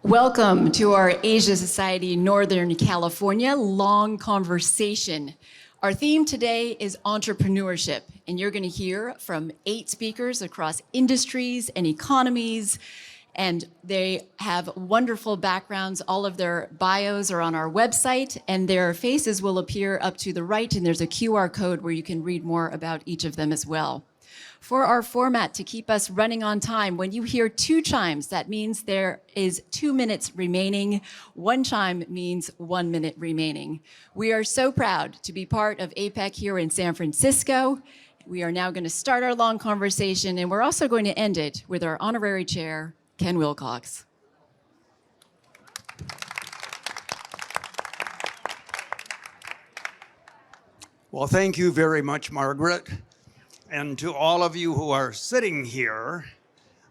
Welcome to our Asia Society Northern California Long Conversation. Our theme today is entrepreneurship, and you're going to hear from 8 speakers across industries and economies, and they have wonderful backgrounds. All of their bios are on our website, and their faces will appear up to the right, and there's a QR code where you can read more about each of them as well. For our format to keep us running on time, when you hear 2 chimes, that means there is 2 minutes remaining. 1 chime means 1 minute remaining. We are so proud to be part of APEC here in San Francisco. We are now going to start our long conversation, and we're also going to end it with our honorary chair, Ken Wilcox. Well, thank you very much, Margaret. And to all of you who are sitting here,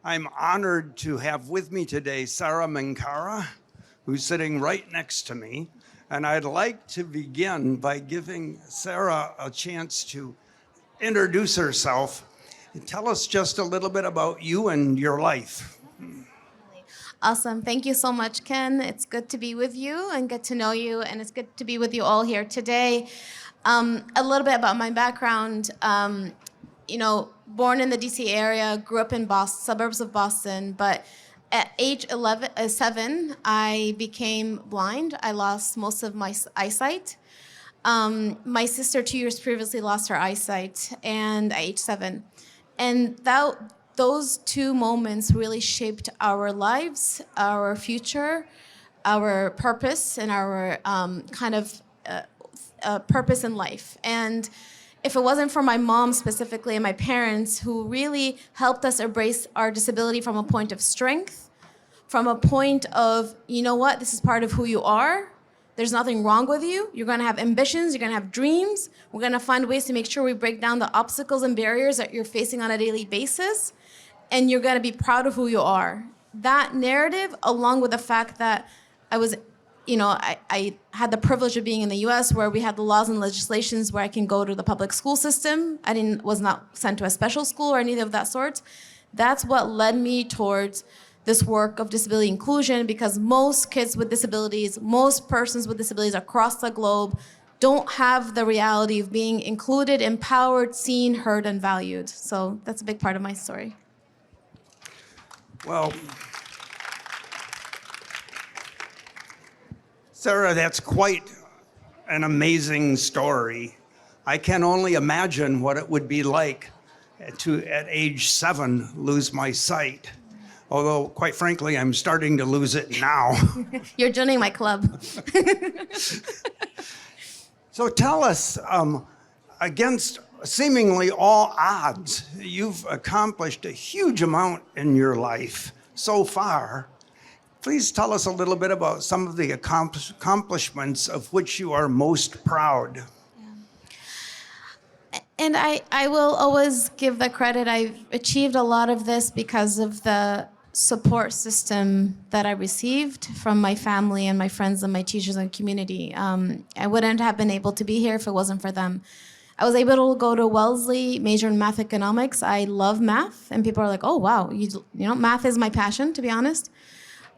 I'm honored to have with me today Sarah Mankara, who's sitting right next to me. And I'd like to begin by giving Sarah a chance to introduce herself and tell us just a little bit about you and your life. Awesome. Thank you so much, Ken. It's good to be with you and get to know you, and it's good to be with you all here today. A little bit about my background. Born in the DC area, grew up in Boston, suburbs of Boston, but at age 7, I became blind. I lost most of my eyesight. My sister 2 years previously lost her eyesight, and at age 7. And those 2 moments really shaped our lives, our future, our purpose, and our purpose in life. And if it wasn't for my mom specifically and my parents who really helped us embrace our disability from a point of strength, from a point of, you know what, this is part of who you are. There's nothing wrong with you. You're going to have ambitions. You're going to have dreams. We're going to find ways to make sure we break down the obstacles and barriers that you're facing on a daily basis. And you're going to be proud of who you are. That narrative, along with the fact that I had the privilege of being in the U.S. where we had the laws and legislations where I can go to the public school system. I was not sent to a special school or anything of that sort. That's what led me towards this work of disability inclusion, because most kids with disabilities, most persons with disabilities across the globe don't have the reality of being included, empowered, seen, heard, and valued. So that's a big part of my story. Well, Sarah, that's quite an amazing story. I can only imagine what it would be like to, at age 7, lose my sight. Although, quite frankly, I'm starting to lose it now. You're joining my club. So tell us, against seemingly all odds, you've accomplished a huge amount in your life so far. Please tell us a little bit about some of the accomplishments of which you are most proud. Yeah. And I will always give the credit. I've achieved a lot of this because of the support system that I received from my family and my friends and my teachers and community. I wouldn't have been able to be here if it wasn't for them. I was able to go to Wellesley, major in math economics. I love math, and people are like, oh, wow, math is my passion, to be honest.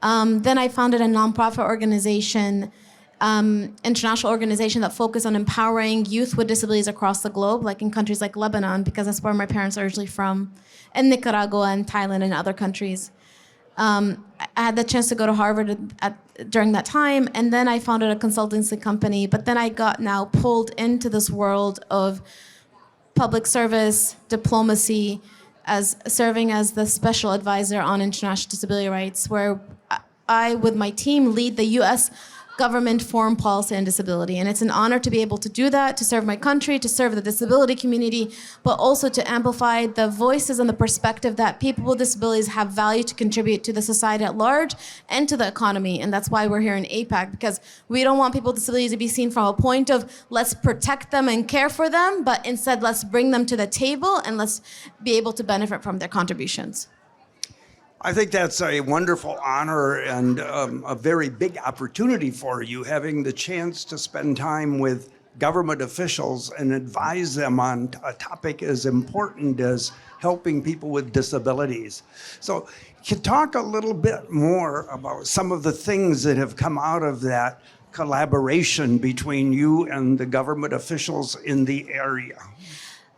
Then I founded a nonprofit organization, international organization that focused on empowering youth with disabilities across the globe, like in countries like Lebanon, because that's where my parents are originally from, and Nicaragua and Thailand and other countries. I had the chance to go to Harvard during that time, and then I founded a consultancy company, but then I got now pulled into this world of public service, diplomacy, as serving as the special advisor on international disability rights, where I, with my team, lead the U.S. government foreign policy and disability. And it's an honor to be able to do that, to serve my country, to serve the disability community, but also to amplify the voices and the perspective that people with disabilities have value to contribute to the society at large and to the economy. And that's why we're here in APEC, because we don't want people with disabilities to be seen from a point of let's protect them and care for them, but instead let's bring them to the table and let's be able to benefit from their contributions. I think that's a wonderful honor and a very big opportunity for you, having the chance to spend time with government officials and advise them on a topic as important as helping people with disabilities. So can you talk a little bit more about some of the things that have come out of that collaboration between you and the government officials in the area?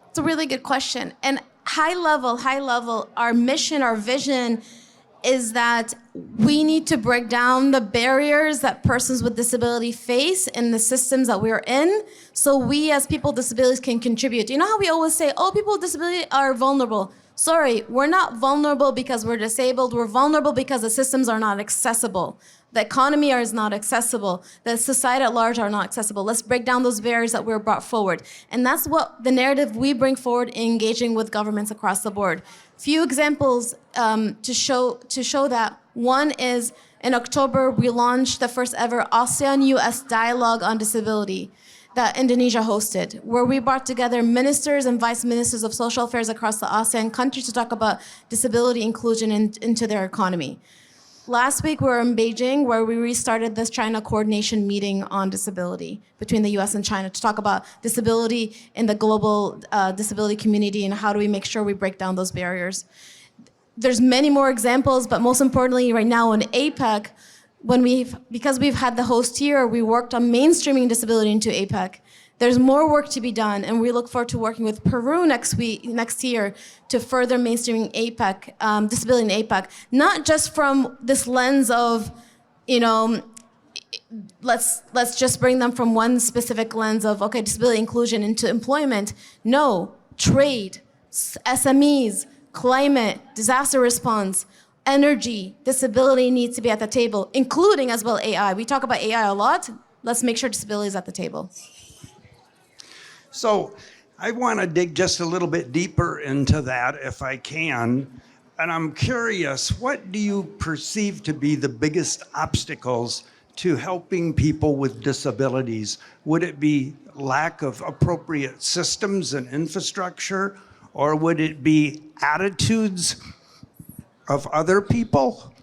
It's a really good question. And high level, our mission, our vision is that we need to break down the barriers that persons with disability face in the systems that we're in, so we as people with disabilities can contribute. You know how we always say, oh, people with disability are vulnerable. Sorry, we're not vulnerable because we're disabled. We're vulnerable because the systems are not accessible. The economy is not accessible. The society at large are not accessible. Let's break down those barriers that were brought forward. And that's what the narrative we bring forward in engaging with governments across the board. Few examples to show that. One is in October, we launched the first ever ASEAN-US Dialogue on Disability that Indonesia hosted, where we brought together ministers and vice ministers of social affairs across the ASEAN countries to talk about disability inclusion into their economy. Last week, we were in Beijing, where we restarted this China coordination meeting on disability between the US and China to talk about disability in the global disability community and how do we make sure we break down those barriers. There's many more examples, but most importantly, right now in APEC, because we've had the host year, we worked on mainstreaming disability into APEC. There's more work to be done, and we look forward to working with Peru next year to further mainstreaming APEC, disability in APEC, not just from this lens of, let's just bring them from one specific lens of, okay, disability inclusion into employment. No, trade, SMEs, climate, disaster response, energy, disability needs to be at the table, including as well AI. We talk about AI a lot. Let's make sure disability is at the table. So I want to dig just a little bit deeper into that if I can. And I'm curious, what do you perceive to be the biggest obstacles to helping people with disabilities? Would it be lack of appropriate systems and infrastructure, or would it be attitudes of other people?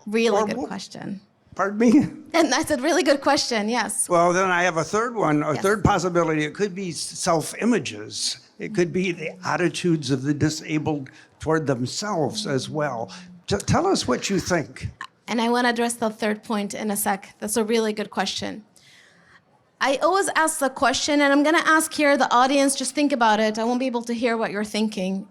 Really good question. Pardon me? And that's a really good question, yes. Well, then I have a third one, third possibility. It could be self-images. It could be the attitudes of the disabled toward themselves as well. Tell us what you think. And I want to address the third point in a sec. That's a really good question. I always ask the question, and I'm going to ask here the audience, just think about it. I won't be able to hear what you're thinking.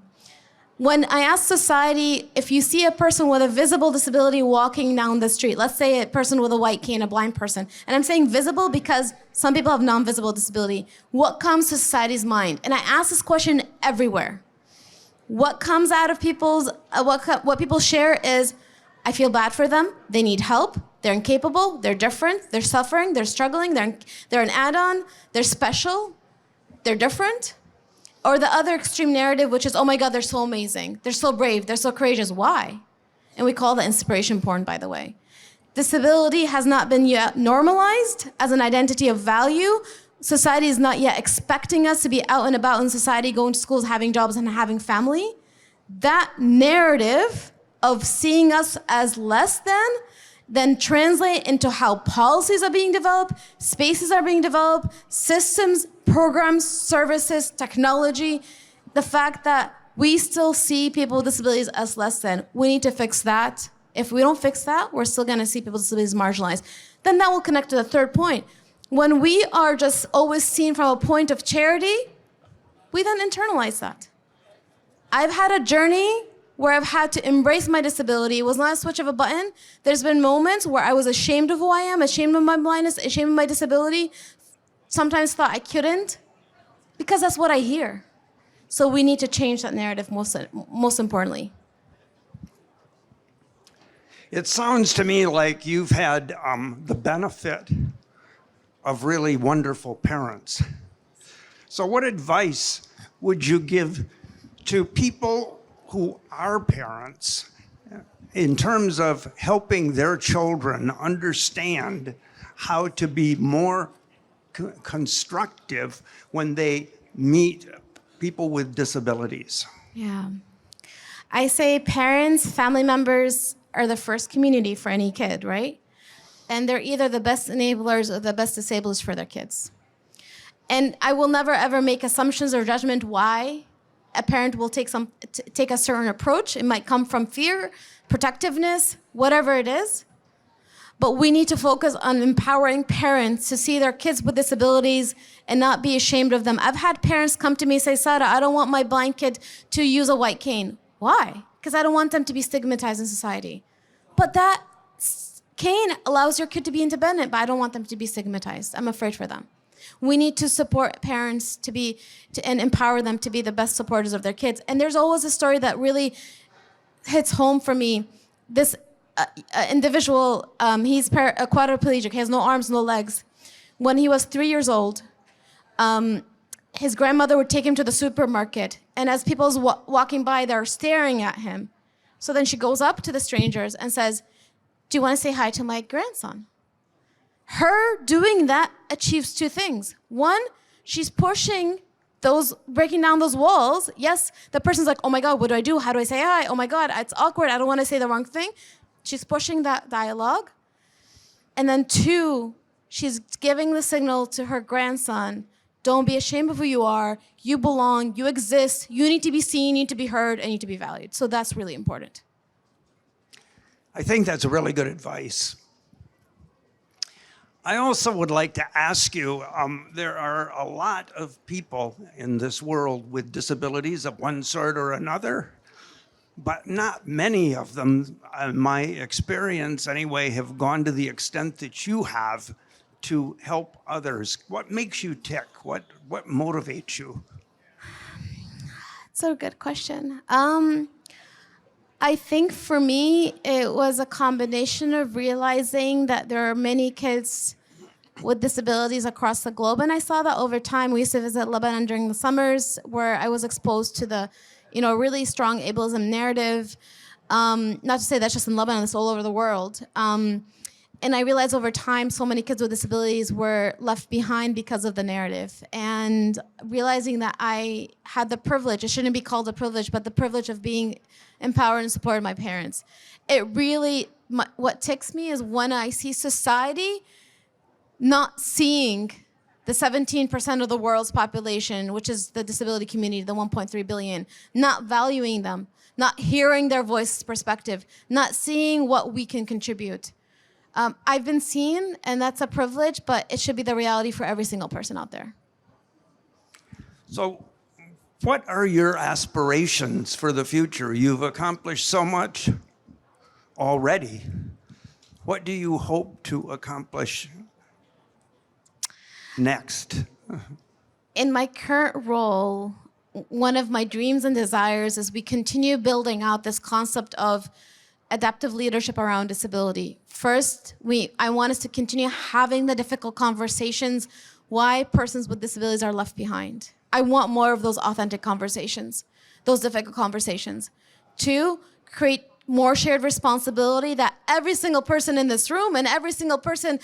When I ask society, if you see a person with a visible disability walking down the street, let's say a person with a white cane, a blind person, and I'm saying visible because some people have non-visible disability, what comes to society's mind? And I ask this question everywhere. What comes out of people's, what people share is, I feel bad for them, they need help, they're incapable, they're different, they're suffering, they're struggling, they're an add-on, they're special, they're different. Or the other extreme narrative, which is, oh my God, they're so amazing. They're so brave. They're so courageous. Why? And we call that inspiration porn, by the way. Disability has not been yet normalized as an identity of value. Society is not yet expecting us to be out and about in society, going to schools, having jobs, and having family. That narrative of seeing us as less than then translate into how policies are being developed, spaces are being developed, systems, programs, services, technology. The fact that we still see people with disabilities as less than, we need to fix that. If we don't fix that, we're still gonna see people with disabilities marginalized. Then that will connect to the third point. When we are just always seen from a point of charity, we then internalize that. I've had a journey where I've had to embrace my disability. It was not a switch of a button. There's been moments where I was ashamed of who I am, ashamed of my blindness, ashamed of my disability, sometimes thought I couldn't, because that's what I hear. So we need to change that narrative most importantly. It sounds to me like you've had the benefit of really wonderful parents. So what advice would you give to people who are parents in terms of helping their children understand how to be more constructive when they meet people with disabilities? Yeah. I say parents, family members are the first community for any kid, right? And they're either the best enablers or the best disablers for their kids. And I will never ever make assumptions or judgment why a parent will take a certain approach. It might come from fear, protectiveness, whatever it is. But we need to focus on empowering parents to see their kids with disabilities and not be ashamed of them. I've had parents come to me and say, Sara, I don't want my blind kid to use a white cane. Why? Because I don't want them to be stigmatized in society. But that cane allows your kid to be independent, but I don't want them to be stigmatized. I'm afraid for them. We need to support parents and empower them to be the best supporters of their kids. And there's always a story that really hits home for me. This individual, he's a quadriplegic. He has no arms, no legs. When he was 3 years old, his grandmother would take him to the supermarket. And as people's walking by, they're staring at him. So then she goes up to the strangers and says, do you want to say hi to my grandson? Her doing that achieves two things. One, she's pushing breaking down those walls. Yes, the person's like, oh my God, what do I do? How do I say hi? Oh my God, it's awkward. I don't want to say the wrong thing. She's pushing that dialogue. And then two, she's giving the signal to her grandson, don't be ashamed of who you are. You belong, you exist, you need to be seen, you need to be heard, and you need to be valued. So that's really important. I think that's really good advice. I also would like to ask you, there are a lot of people in this world with disabilities of one sort or another, but not many of them, in my experience anyway, have gone to the extent that you have to help others. What makes you tick? What motivates you? That's a good question. I think for me, it was a combination of realizing that there are many kids with disabilities across the globe. And I saw that over time. We used to visit Lebanon during the summers where I was exposed to the, really strong ableism narrative. Not to say that's just in Lebanon, it's all over the world. And I realized over time, so many kids with disabilities were left behind because of the narrative. And realizing that I had the privilege, it shouldn't be called a privilege, but the privilege of being empowered and supported my parents. It really, what ticks me is when I see society not seeing the 17% of the world's population, which is the disability community, the 1.3 billion, not valuing them, not hearing their voice perspective, not seeing what we can contribute. I've been seen, and that's a privilege, but it should be the reality for every single person out there. So what are your aspirations for the future? You've accomplished so much already. What do you hope to accomplish next? In my current role, one of my dreams and desires is we continue building out this concept of adaptive leadership around disability. First, I want us to continue having the difficult conversations why persons with disabilities are left behind. I want more of those authentic conversations, those difficult conversations. Two, create more shared responsibility that every single person in this room and every single person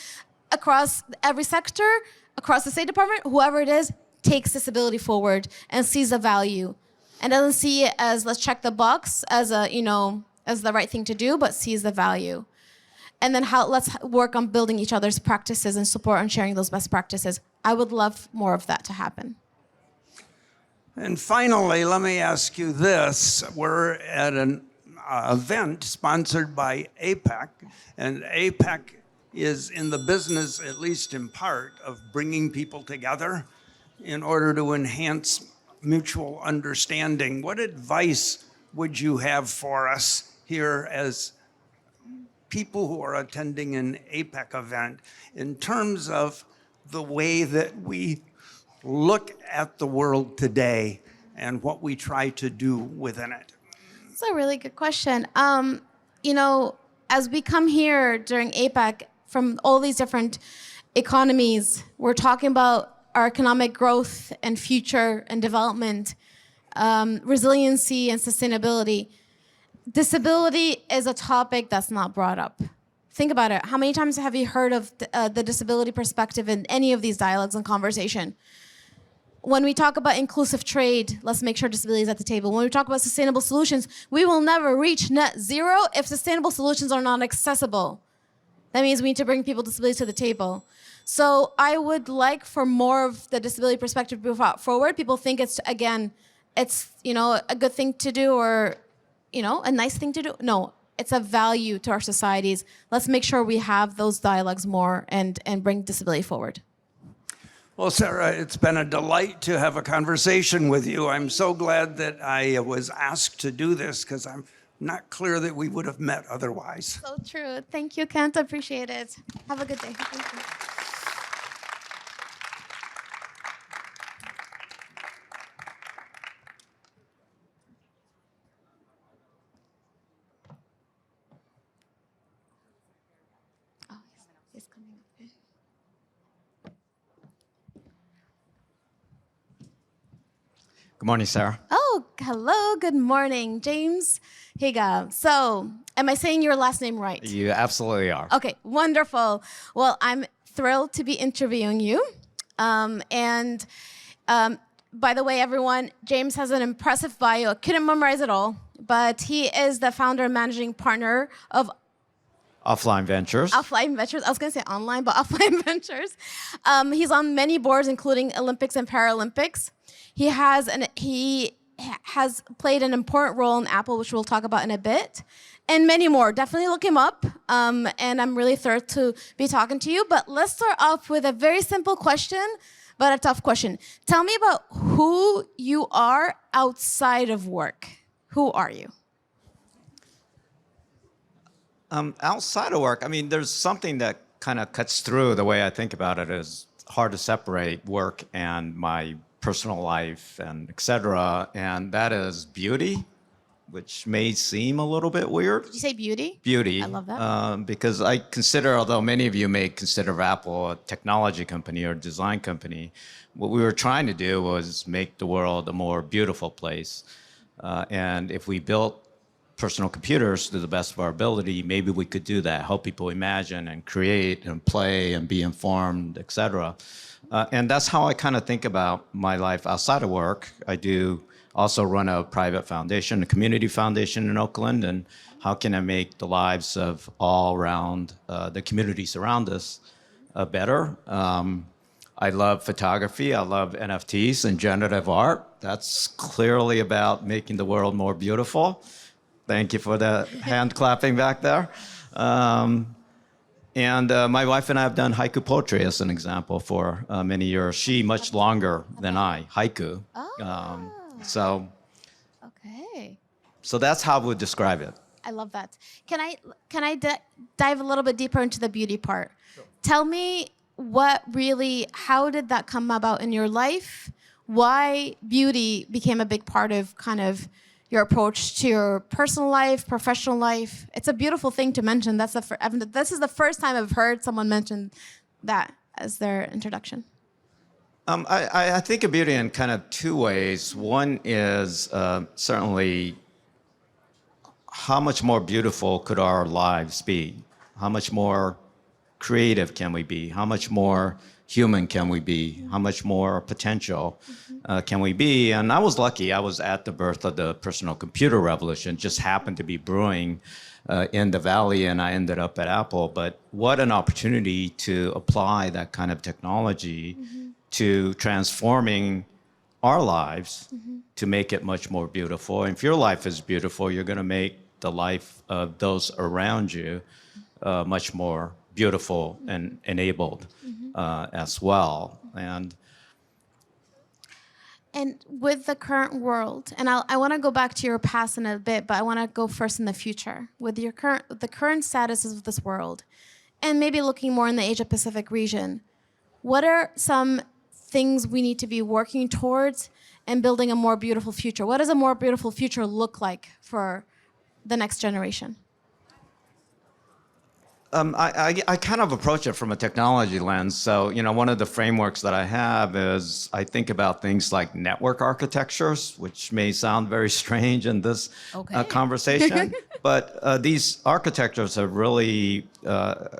across every sector, across the State Department, whoever it is, takes disability forward and sees the value and doesn't see it as let's check the box as as the right thing to do, but sees the value. And then let's work on building each other's practices and support and sharing those best practices. I would love more of that to happen. And finally, let me ask you this. We're at an event sponsored by APEC, and APEC is in the business, at least in part, of bringing people together in order to enhance mutual understanding. What advice would you have for us here as people who are attending an APEC event in terms of the way that we look at the world today and what we try to do within it? That's a really good question. As we come here during APEC from all these different economies, we're talking about our economic growth and future and development, resiliency and sustainability. Disability is a topic that's not brought up. Think about it. How many times have you heard of the disability perspective in any of these dialogues and conversation? When we talk about inclusive trade, let's make sure disability is at the table. When we talk about sustainable solutions, we will never reach net zero if sustainable solutions are not accessible. That means we need to bring people with disabilities to the table. So I would like for more of the disability perspective to move forward. People think it's, again, it's, a good thing to do or, a nice thing to do. No, it's a value to our societies. Let's make sure we have those dialogues more and bring disability forward. Well, Sarah, it's been a delight to have a conversation with you. I'm so glad that I was asked to do this because I'm not clear that we would have met otherwise. So true. Thank you, Kent. I appreciate it. Have a good day. Thank you. Oh, he's coming up. Good morning, Sarah. Oh, hello. Good morning, James Higa. So, am I saying your last name right? You absolutely are. Okay, wonderful. Well, I'm thrilled to be interviewing you. By the way, everyone, James has an impressive bio. I couldn't memorize it all, but he is the founder and managing partner of Offline Ventures. Offline Ventures. I was going to say online, but Offline Ventures. He's on many boards, including Olympics and Paralympics. He has played an important role in Apple, which we'll talk about in a bit, and many more. Definitely look him up, and I'm really thrilled to be talking to you. But let's start off with a very simple question, but a tough question. Tell me about who you are outside of work. Who are you? Outside of work, I mean, there's something that kind of cuts through the way I think about it. Is hard to separate work and my personal life and et cetera, and that is beauty, which may seem a little bit weird. Did you say beauty? Beauty. I love that. Because I consider, although many of you may consider Apple a technology company or design company, what we were trying to do was make the world a more beautiful place. And if we built personal computers to the best of our ability, maybe we could do that, help people imagine and create and play and be informed, et cetera. And that's how I kind of think about my life outside of work. I do also run a private foundation, a community foundation in Oakland, and how can I make the lives of all around the communities around us better? I love photography. I love NFTs and generative art. That's clearly about making the world more beautiful. Thank you for the hand clapping back there. And my wife and I have done haiku poetry as an example for many years. She much longer than I, haiku. Oh. Okay. So that's how I would describe it. I love that. Can I dive a little bit deeper into the beauty part? Sure. Tell me how did that come about in your life? Why beauty became a big part of kind of your approach to your personal life, professional life. It's a beautiful thing to mention. This is the first time I've heard someone mention that as their introduction. I think of beauty in kind of two ways. One is certainly how much more beautiful could our lives be? How much more creative can we be? How much more human can we be? How much more potential can we be? And I was lucky. I was at the birth of the personal computer revolution, just happened to be brewing in the Valley, and I ended up at Apple. But what an opportunity to apply that kind of technology to transforming our lives to make it much more beautiful. And if your life is beautiful, you're going to make the life of those around you much more beautiful and enabled as well. And with the current world, and I want to go back to your past in a bit, but I want to go first in the future. With the current statuses of this world, and maybe looking more in the Asia Pacific region, what are some things we need to be working towards and building a more beautiful future? What does a more beautiful future look like for the next generation? I kind of approach it from a technology lens. So, one of the frameworks that I have is I think about things like network architectures, which may sound very strange in this conversation. But these architectures have really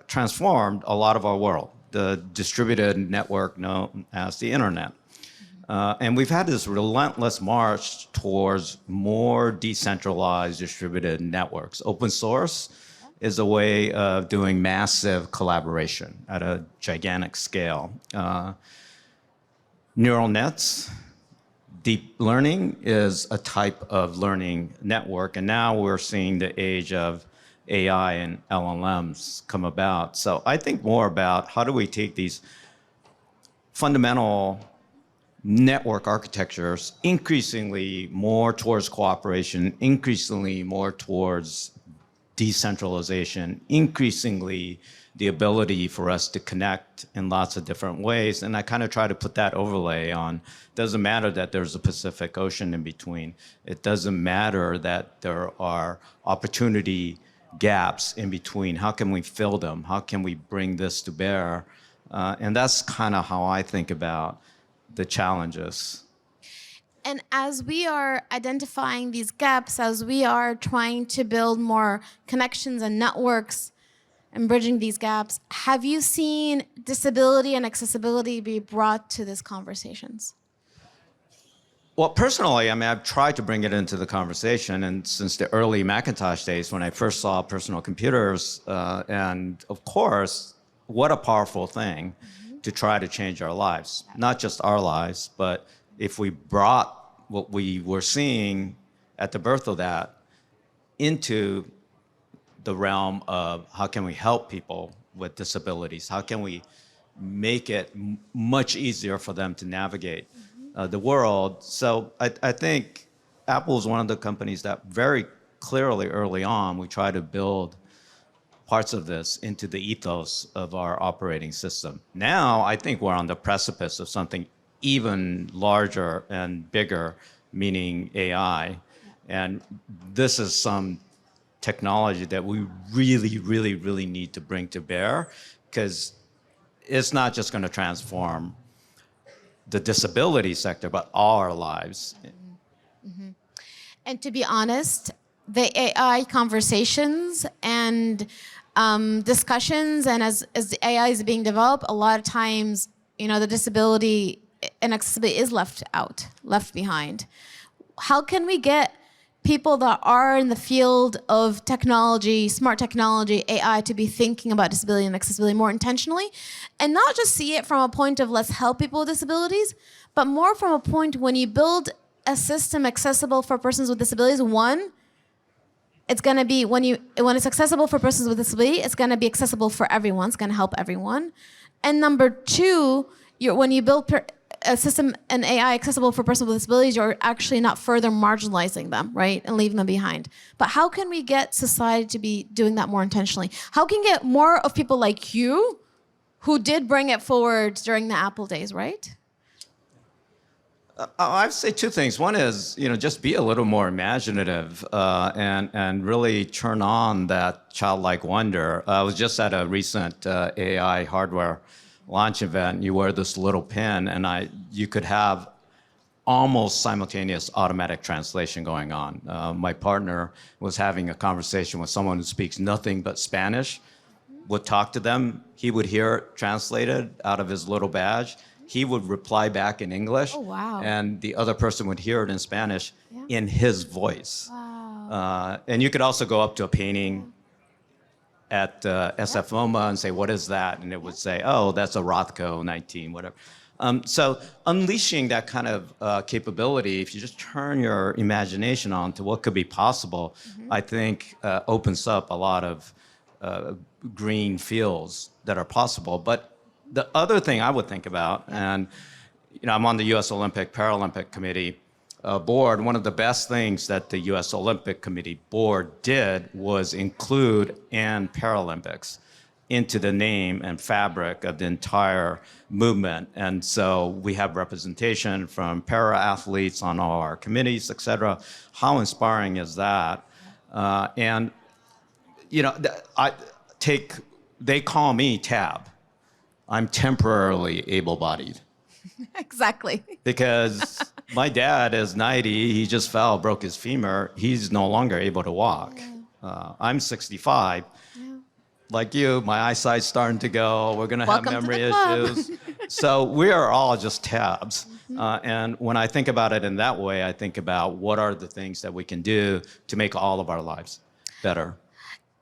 transformed a lot of our world, the distributed network known as the internet. And we've had this relentless march towards more decentralized distributed networks. Open source is a way of doing massive collaboration at a gigantic scale. Neural nets, deep learning is a type of learning network, and now we're seeing the age of AI and LLMs come about. So I think more about how do we take these fundamental network architectures increasingly more towards cooperation, increasingly more towards decentralization, increasingly the ability for us to connect in lots of different ways. And I kind of try to put that overlay on, doesn't matter that there's a Pacific Ocean in between. It doesn't matter that there are opportunity gaps in between. How can we fill them? How can we bring this to bear? And that's kind of how I think about the challenges. And as we are identifying these gaps, as we are trying to build more connections and networks and bridging these gaps, have you seen disability and accessibility be brought to these conversations? Well, personally, I mean, I've tried to bring it into the conversation, and since the early Macintosh days when I first saw personal computers, and of course, what a powerful thing to try to change our lives. Not just our lives, but if we brought what we were seeing at the birth of that into the realm of how can we help people with disabilities? How can we make it much easier for them to navigate the world? So I think Apple is one of the companies that very clearly early on, we try to build parts of this into the ethos of our operating system. Now, I think we're on the precipice of something even larger and bigger, meaning AI. And this is some technology that we really need to bring to bear, because it's not just going to transform the disability sector, but all our lives. And to be honest, the AI conversations and discussions, and as the AI is being developed, a lot of times, you know, the disability and accessibility is left behind. How can we get people that are in the field of technology, smart technology, AI, to be thinking about disability and accessibility more intentionally, and not just see it from a point of let's help people with disabilities, but more from a point when you build a system accessible for persons with disabilities, one, it's going to be, when it's accessible for persons with disability, it's going to be accessible for everyone. It's going to help everyone. And number two, when you build a system and AI accessible for persons with disabilities, you're actually not further marginalizing them, right, and leaving them behind. But how can we get society to be doing that more intentionally? How can we get more of people like you, who did bring it forward during the Apple days, right? I'd say two things. One is, you know, just be a little more imaginative and really turn on that childlike wonder. I was just at a recent AI hardware launch event. You wear this little pin, and you could have almost simultaneous automatic translation going on. My partner was having a conversation with someone who speaks nothing but Spanish, would talk to them. He would hear it translated out of his little badge. He would reply back in English. Oh, wow. And the other person would hear it in Spanish in his voice. Wow. And you could also go up to a painting at SF MoMA and say, what is that? And it would say, oh, that's a Rothko 19, whatever. So unleashing that kind of capability, if you just turn your imagination on to what could be possible, I think opens up a lot of green fields that are possible. But the other thing I would think about, and you know, I'm on the U.S. Olympic Paralympic Committee board. One of the best things that the U.S. Olympic Committee board did was include and Paralympics into the name and fabric of the entire movement. And so we have representation from para athletes on all our committees, et cetera. How inspiring is that? And you know, they call me Tab. I'm temporarily able-bodied. Exactly. Because my dad is 90, he just fell, broke his femur. He's no longer able to walk. I'm 65. Like you, my eyesight's starting to go. We're going to have memory issues. So we are all just tabs. And when I think about it in that way, I think about what are the things that we can do to make all of our lives better.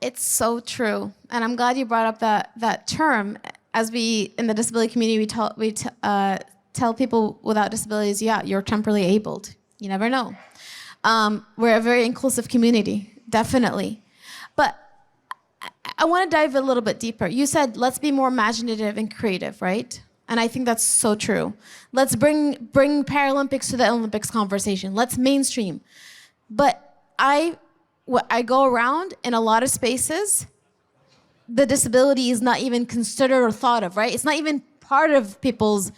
It's so true, and I'm glad you brought up that term. As we in the disability community, tell people without disabilities, yeah, you're temporarily abled. You never know. We're a very inclusive community, definitely. But I want to dive a little bit deeper. You said let's be more imaginative and creative, right? And I think that's so true. Let's bring Paralympics to the Olympics conversation. Let's mainstream. But I go around in a lot of spaces, the disability is not even considered or thought of, right? It's not even part of people's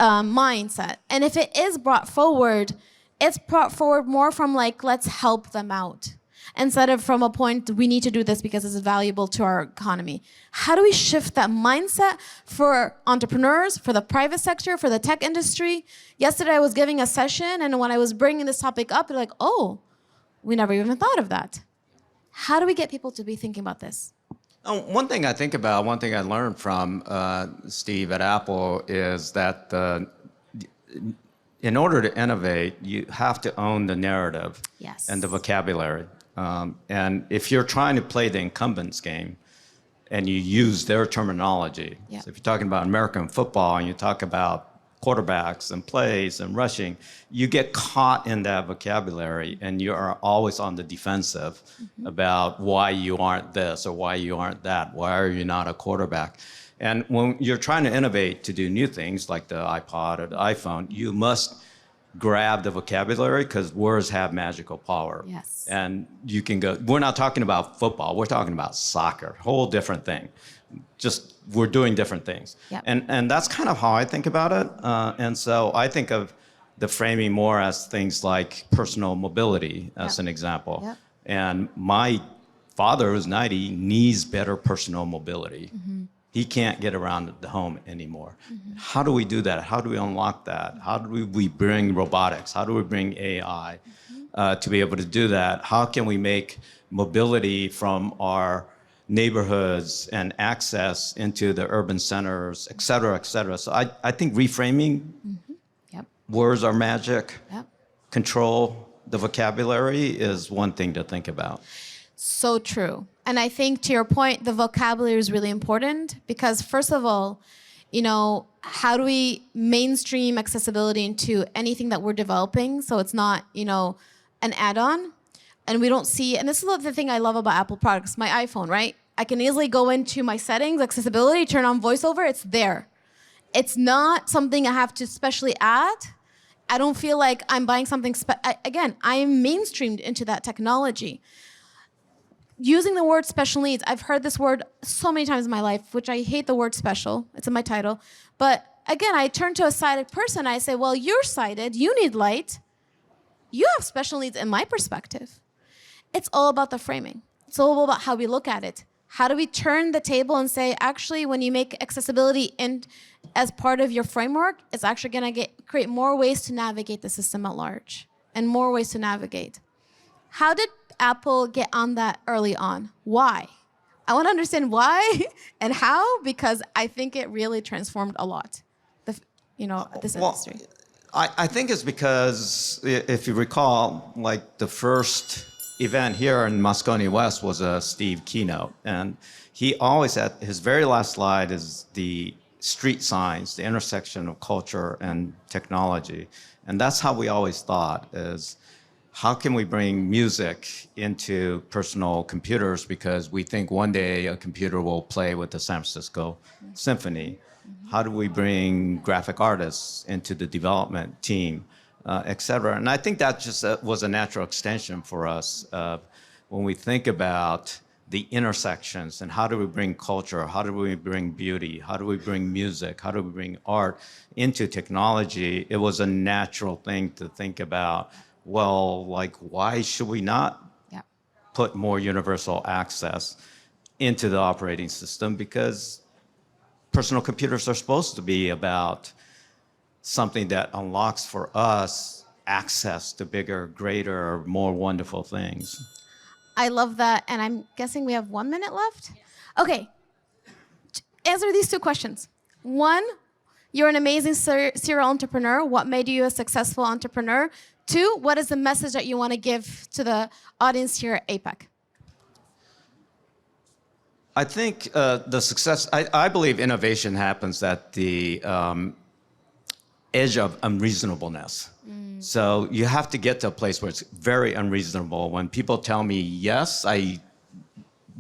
mindset. And if it is brought forward, it's brought forward more from like, let's help them out, instead of from a point, we need to do this because it's valuable to our economy. How do we shift that mindset for entrepreneurs, for the private sector, for the tech industry? Yesterday I was giving a session, and when I was bringing this topic up, they're like, oh, we never even thought of that. How do we get people to be thinking about this? One thing I think about, one thing I learned from Steve at Apple is that in order to innovate, you have to own the narrative and the vocabulary. And if you're trying to play the incumbents game and you use their terminology, so if you're talking about American football and you talk about quarterbacks and plays and rushing, you get caught in that vocabulary and you are always on the defensive about why you aren't this or why you aren't that, why are you not a quarterback? And when you're trying to innovate to do new things like the iPod or the iPhone, you must grab the vocabulary because words have magical power. Yes. And you can go, we're not talking about football, we're talking about soccer, whole different thing. Just we're doing different things. Yep. And that's kind of how I think about it. And so I think of the framing more as things like personal mobility as an example. Yep. And my father, who's 90, needs better personal mobility. He can't get around the home anymore. How do we do that? How do we unlock that? How do we bring robotics? How do we bring AI to be able to do that? How can we make mobility from our neighborhoods and access into the urban centers, et cetera, et cetera? So I think reframing, words are magic, control the vocabulary is one thing to think about. So true. And I think to your point, the vocabulary is really important because first of all, you know, how do we mainstream accessibility into anything that we're developing so it's not, you know, an add-on? And we don't see, and this is the thing I love about Apple products, my iPhone, right? I can easily go into my settings, accessibility, turn on voiceover, it's there. It's not something I have to specially add. I don't feel like I'm buying something, again, I am mainstreamed into that technology. Using the word special needs, I've heard this word so many times in my life, which I hate the word special, it's in my title. But again, I turn to a sighted person, I say, well, you're sighted, you need light. You have special needs in my perspective. It's all about the framing. It's all about how we look at it. How do we turn the table and say, actually, when you make accessibility in as part of your framework, it's actually going to create more ways to navigate the system at large and more ways to navigate. How did Apple get on that early on? Why? I want to understand why and how, because I think it really transformed a lot, this industry. I think it's because, if you recall, like the first event here in Moscone West was a Steve keynote. And he always had, his very last slide is the street signs, the intersection of culture and technology. And that's how we always thought is, how can we bring music into personal computers because we think one day a computer will play with the San Francisco Symphony? How do we bring graphic artists into the development team, et cetera? And I think that just was a natural extension for us when we think about the intersections and how do we bring culture, how do we bring beauty, how do we bring music, how do we bring art into technology? It was a natural thing to think about. Well, like, why should we not put more universal access into the operating system? Because personal computers are supposed to be about something that unlocks for us access to bigger, greater, more wonderful things. I love that, and I'm guessing we have 1 minute left? Okay, answer these two questions. One, you're an amazing serial entrepreneur. What made you a successful entrepreneur? Two, what is the message that you want to give to the audience here at APEC? I think the success, I believe innovation happens at the edge of unreasonableness. So you have to get to a place where it's very unreasonable. When people tell me yes, I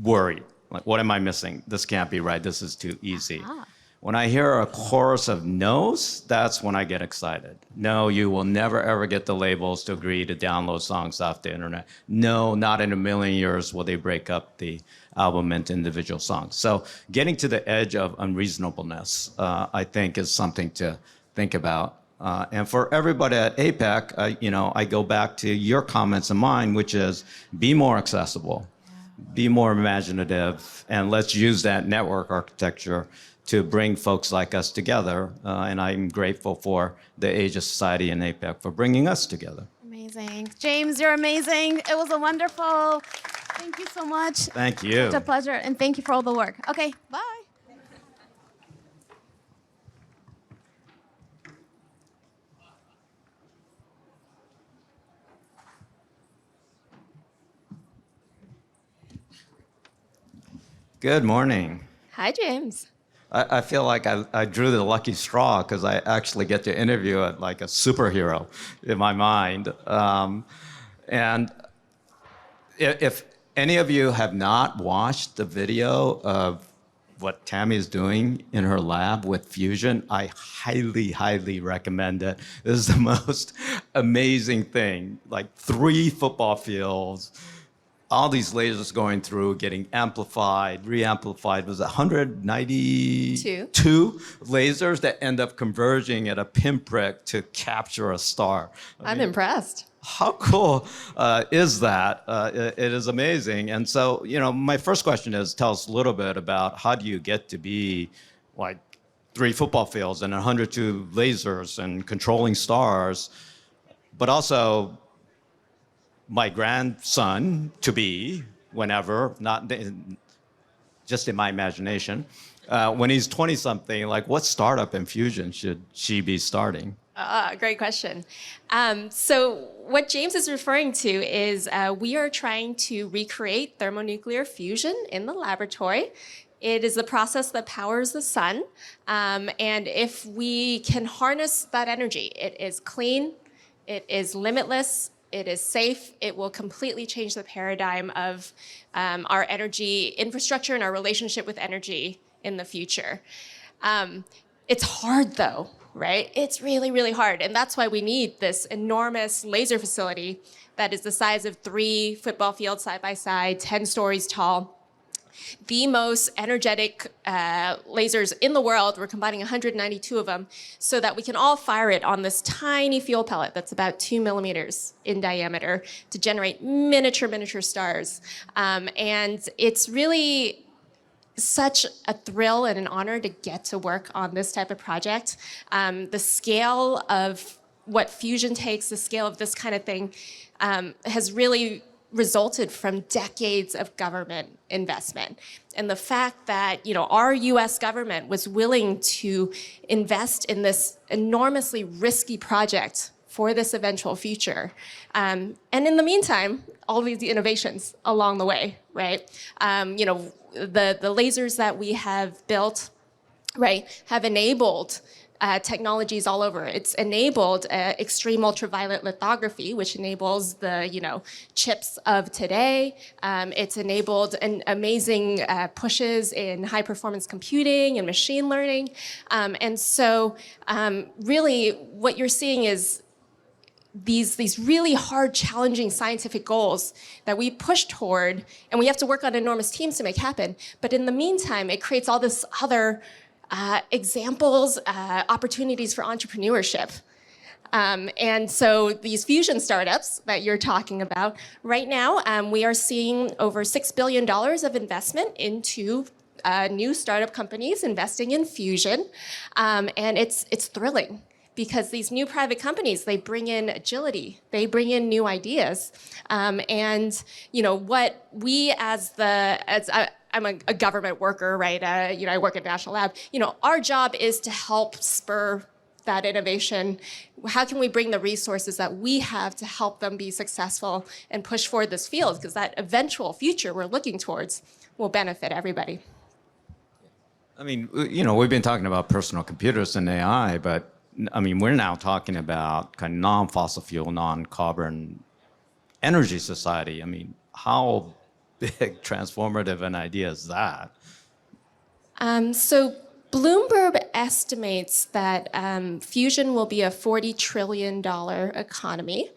worry. Like, what am I missing? This can't be right. This is too easy. When I hear a chorus of no's, that's when I get excited. No, you will never ever get the labels to agree to download songs off the internet. No, not in a million years will they break up the album into individual songs. So getting to the edge of unreasonableness, I think, is something to think about. And for everybody at APEC, I go back to your comments and mine, which is be more accessible, be more imaginative, and let's use that network architecture to bring folks like us together. And I'm grateful for the Asia Society and APEC for bringing us together. Amazing. James, you're amazing. It was a wonderful. Thank you so much. Thank you. It's a pleasure, and thank you for all the work. Okay, bye. Good morning. Hi, James. I feel like I drew the lucky straw because I actually get to interview it like a superhero in my mind. And if any of you have not watched the video of what Tammy is doing in her lab with fusion, I highly, highly recommend it. This is the most amazing thing. Like 3 football fields, all these lasers going through, getting amplified, re-amplified. Was it 192 lasers that end up converging at a pinprick to capture a star? I'm impressed. How cool is that? It is amazing. And so, my first question is, tell us a little bit about how do you get to be like 3 football fields and 102 lasers and controlling stars, but also my grandson to be, whenever, not just in my imagination, when he's 20-something, like what startup in fusion should she be starting? Great question. So what James is referring to is we are trying to recreate thermonuclear fusion in the laboratory. It is the process that powers the sun. And if we can harness that energy, it is clean, it is limitless, it is safe, it will completely change the paradigm of our energy infrastructure and our relationship with energy in the future. It's hard though, right? It's really, really hard. And that's why we need this enormous laser facility that is the size of 3 football fields side by side, 10 stories tall. The most energetic lasers in the world. We're combining 192 of them so that we can all fire it on this tiny fuel pellet that's about 2 millimeters in diameter to generate miniature stars. And it's really such a thrill and an honor to get to work on this type of project. The scale of what fusion takes, the scale of this kind of thing, has really resulted from decades of government investment. And the fact that, our US government was willing to invest in this enormously risky project for this eventual future. And in the meantime, all these innovations along the way, right? The lasers that we have built, right, have enabled technologies all over. It's enabled extreme ultraviolet lithography, which enables the chips of today. It's enabled an amazing pushes in high performance computing and machine learning. And so really what you're seeing is these really hard, challenging scientific goals that we push toward, and we have to work on enormous teams to make happen. But in the meantime, it creates all this other examples, opportunities for entrepreneurship. And so these fusion startups that you're talking about, right now, we are seeing over $6 billion of investment into new startup companies investing in fusion. And it's thrilling because these new private companies, they bring in agility, they bring in new ideas. And what we I'm a government worker, right? I work at National Lab. Our job is to help spur that innovation? How can we bring the resources that we have to help them be successful and push forward this field? Because that eventual future we're looking towards will benefit everybody. I mean, we've been talking about personal computers and AI, but I mean, we're now talking about kind of non-fossil fuel, non-carbon energy society. I mean, how big, transformative an idea is that? So Bloomberg estimates that fusion will be a $40 trillion economy.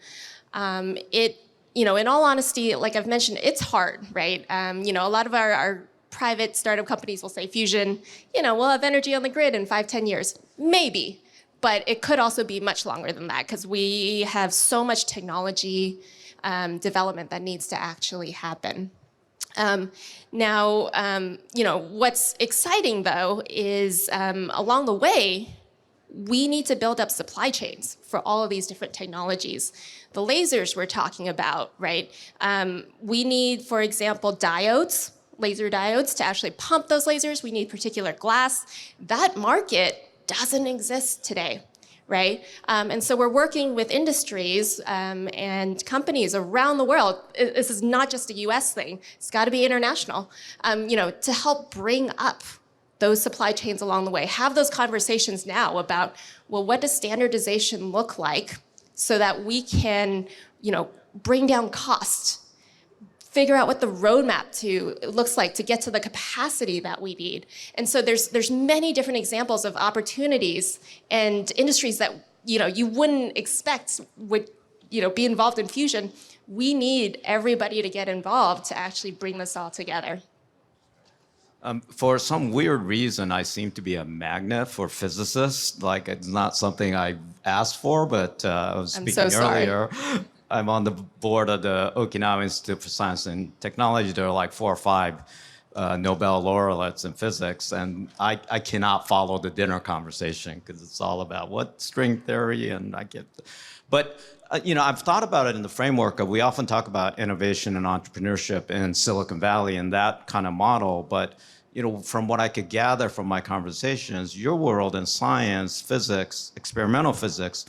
In all honesty, like I've mentioned, it's hard, right? A lot of our private startup companies will say fusion, we'll have energy on the grid in 5-10 years. Maybe, but it could also be much longer than that because we have so much technology development that needs to actually happen. What's exciting though is along the way, we need to build up supply chains for all of these different technologies. The lasers we're talking about, right? We need, for example, diodes, laser diodes to actually pump those lasers. We need particular glass. That market doesn't exist today. Right? And so we're working with industries and companies around the world. This is not just a US thing. It's got to be international, to help bring up those supply chains along the way. Have those conversations now about, well, what does standardization look like so that we can, bring down costs, figure out what the roadmap looks like to get to the capacity that we need. And so there's many different examples of opportunities and industries that you wouldn't expect would be involved in fusion. We need everybody to get involved to actually bring this all together. For some weird reason, I seem to be a magnet for physicists. Like, it's not something I asked for, but I was speaking earlier. I'm on the board of the Okinawa Institute for Science and Technology. There are like 4 or 5 Nobel laureates in physics, and I cannot follow the dinner conversation because it's all about what string theory, and but I've thought about it in the framework of, we often talk about innovation and entrepreneurship in Silicon Valley and that kind of model, but from what I could gather from my conversations, your world in science, physics, experimental physics,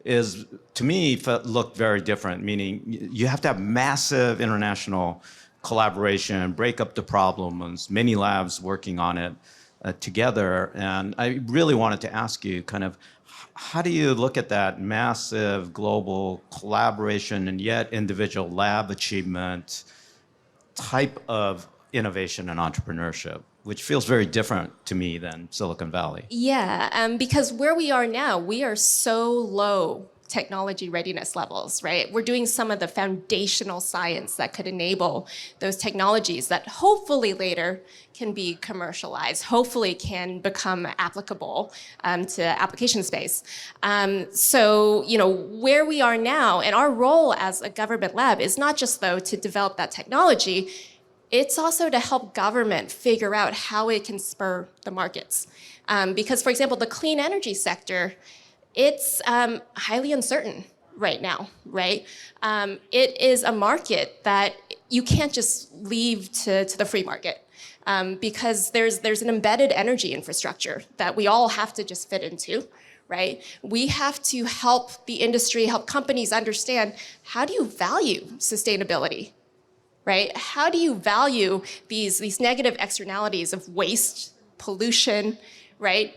is, to me, looked very different, meaning you have to have massive international collaboration, break up the problems, many labs working on it together. And I really wanted to ask you kind of, how do you look at that massive global collaboration and yet individual lab achievement type of innovation and entrepreneurship, which feels very different to me than Silicon Valley? Yeah, because where we are now, we are so low technology readiness levels, right? We're doing some of the foundational science that could enable those technologies that hopefully later can be commercialized, hopefully can become applicable to application space. Where we are now, and our role as a government lab is not just, though, to develop that technology, it's also to help government figure out how it can spur the markets. Because, for example, the clean energy sector, it's highly uncertain right now, right? It is a market that you can't just leave to the free market because there's an embedded energy infrastructure that we all have to just fit into, right? We have to help the industry, help companies understand, how do you value sustainability? Right? How do you value these negative externalities of waste, pollution, right?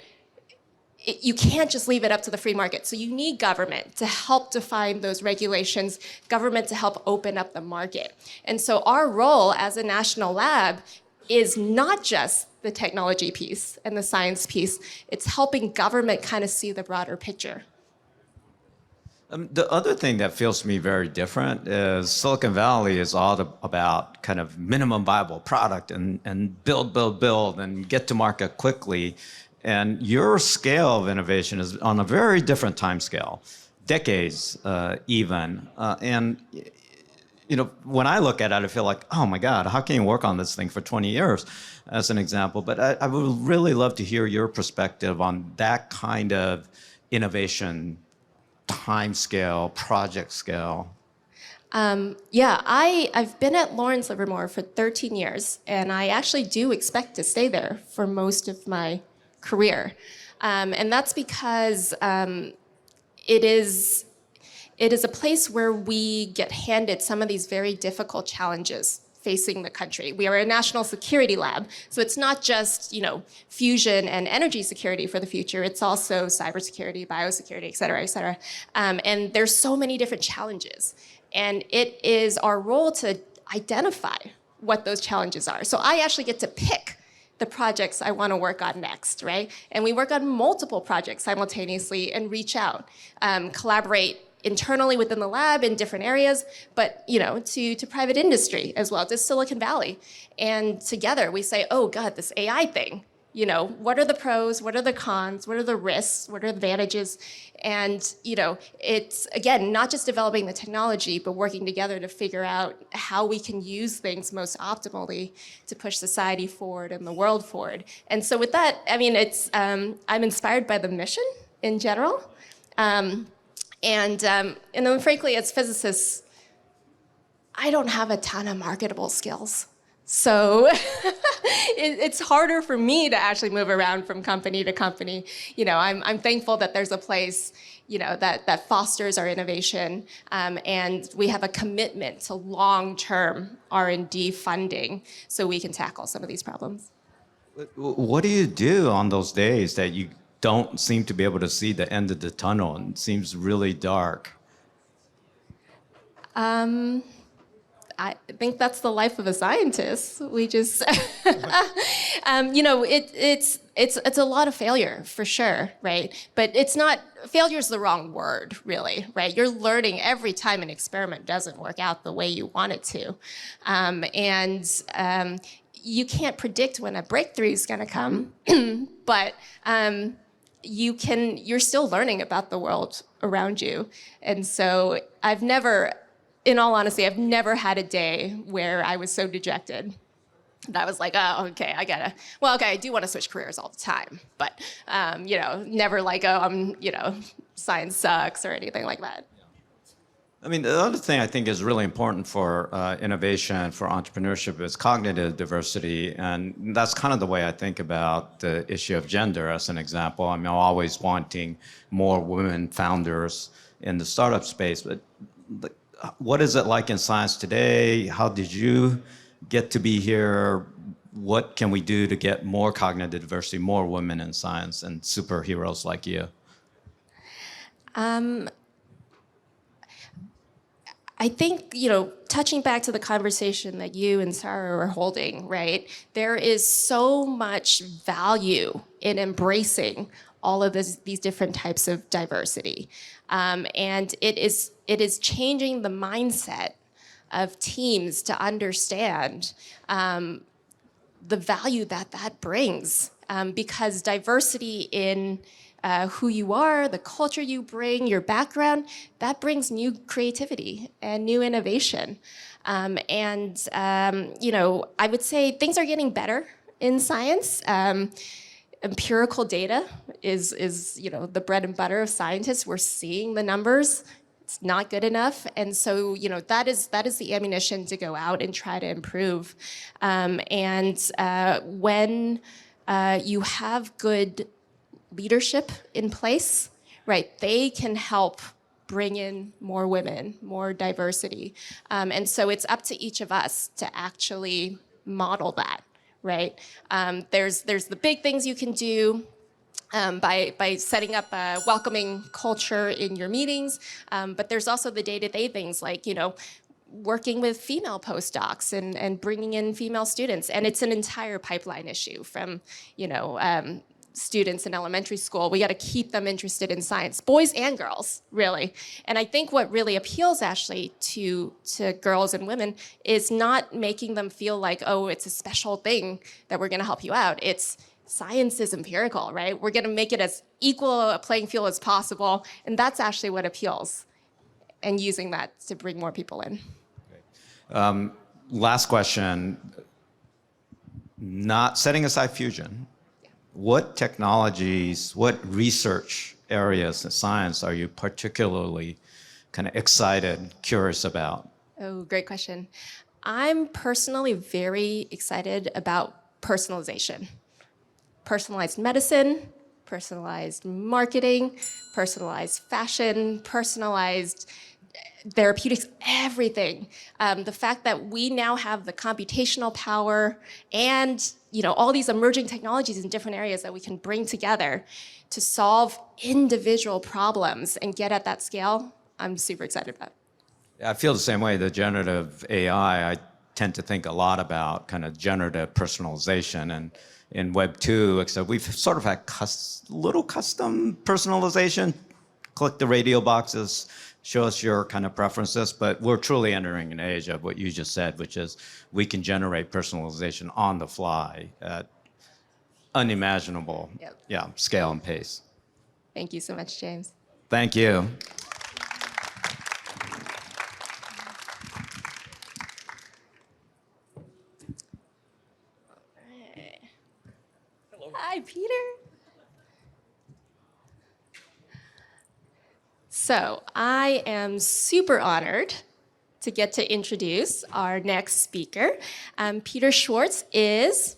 You can't just leave it up to the free market. So you need government to help define those regulations, government to help open up the market. And so our role as a national lab is not just the technology piece and the science piece, it's helping government kind of see the broader picture. The other thing that feels to me very different is Silicon Valley is all about kind of minimum viable product and build, and get to market quickly. And your scale of innovation is on a very different time scale, decades even. When I look at it, I feel like, oh my God, how can you work on this thing for 20 years, as an example? But I would really love to hear your perspective on that kind of innovation time scale, project scale. I've been at Lawrence Livermore for 13 years, and I actually do expect to stay there for most of my career. And that's because it is a place where we get handed some of these very difficult challenges facing the country. We are a national security lab, so it's not just, fusion and energy security for the future, it's also cybersecurity, biosecurity, et cetera, et cetera. And there's so many different challenges. And it is our role to identify what those challenges are. So I actually get to pick the projects I want to work on next, right? And we work on multiple projects simultaneously and reach out, collaborate internally within the lab in different areas, but to private industry as well, to Silicon Valley. And together we say, oh God, this AI thing, what are the pros, what are the cons, what are the risks, what are the advantages? And it's, again, not just developing the technology, but working together to figure out how we can use things most optimally to push society forward and the world forward. And so with that, I'm inspired by the mission in general. And then frankly, as physicists, I don't have a ton of marketable skills. So it's harder for me to actually move around from company to company. I'm thankful that there's a place, that fosters our innovation, and we have a commitment to long-term R&D funding so we can tackle some of these problems. What do you do on those days that you don't seem to be able to see the end of the tunnel and it seems really dark? I think that's the life of a scientist. We just, it's a lot of failure for sure, right? But it's not, failure is the wrong word, really, right? You're learning every time an experiment doesn't work out the way you want it to. You can't predict when a breakthrough is going to come, but you're still learning about the world around you. And so in all honesty, I've never had a day where I was so dejected that I was like, oh, okay, I do want to switch careers all the time, but, never like, science sucks or anything like that. The other thing I think is really important for innovation, for entrepreneurship, is cognitive diversity. And that's kind of the way I think about the issue of gender as an example. I'm always wanting more women founders in the startup space. But what is it like in science today? How did you get to be here? What can we do to get more cognitive diversity, more women in science and superheroes like you? I think, touching back to the conversation that you and Sarah were holding, right? There is so much value in embracing all of these different types of diversity. And it is changing the mindset of teams to understand the value that brings. Because diversity in who you are, the culture you bring, your background, that brings new creativity and new innovation. I would say things are getting better in science. Empirical data is the bread and butter of scientists. We're seeing the numbers. It's not good enough. And so, that is the ammunition to go out and try to improve. When you have good leadership in place, right, they can help bring in more women, more diversity. And so it's up to each of us to actually model that, right? There's the big things you can do by setting up a welcoming culture in your meetings, but there's also the day-to-day things like, working with female postdocs and bringing in female students. And it's an entire pipeline issue from, students in elementary school. We got to keep them interested in science, boys and girls, really. And I think what really appeals actually to girls and women is not making them feel like, oh, it's a special thing that we're going to help you out. It's science is empirical, right? We're going to make it as equal a playing field as possible. And that's actually what appeals, and using that to bring more people in. Last question, not setting aside fusion, what technologies, what research areas in science are you particularly kind of excited, curious about? Oh, great question. I'm personally very excited about personalization. Personalized medicine, personalized marketing, personalized fashion, personalized therapeutics, everything. The fact that we now have the computational power and all these emerging technologies in different areas that we can bring together to solve individual problems and get at that scale, I'm super excited about. I feel the same way. The generative AI, I tend to think a lot about kind of generative personalization. And in Web 2, except we've sort of had little custom personalization. Click the radio boxes, show us your kind of preferences, but we're truly entering an age of what you just said, which is we can generate personalization on the fly at unimaginable scale and pace. Thank you so much, James. Thank you. Hi, Peter. So I am super honored to get to introduce our next speaker. Peter Schwartz is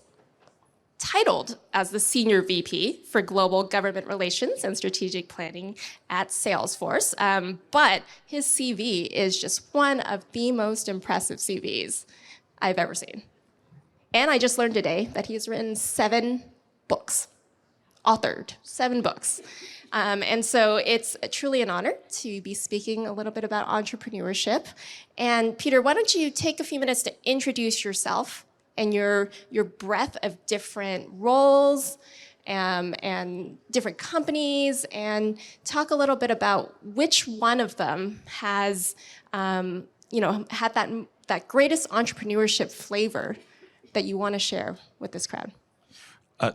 titled as the Senior VP for Global Government Relations and Strategic Planning at Salesforce. But his CV is just one of the most impressive CVs I've ever seen. And I just learned today that he has written 7 books, authored 7 books. And so it's truly an honor to be speaking a little bit about entrepreneurship. And Peter, why don't you take a few minutes to introduce yourself and your breadth of different roles and different companies, and talk a little bit about which one of them has had that greatest entrepreneurship flavor that you want to share with this crowd.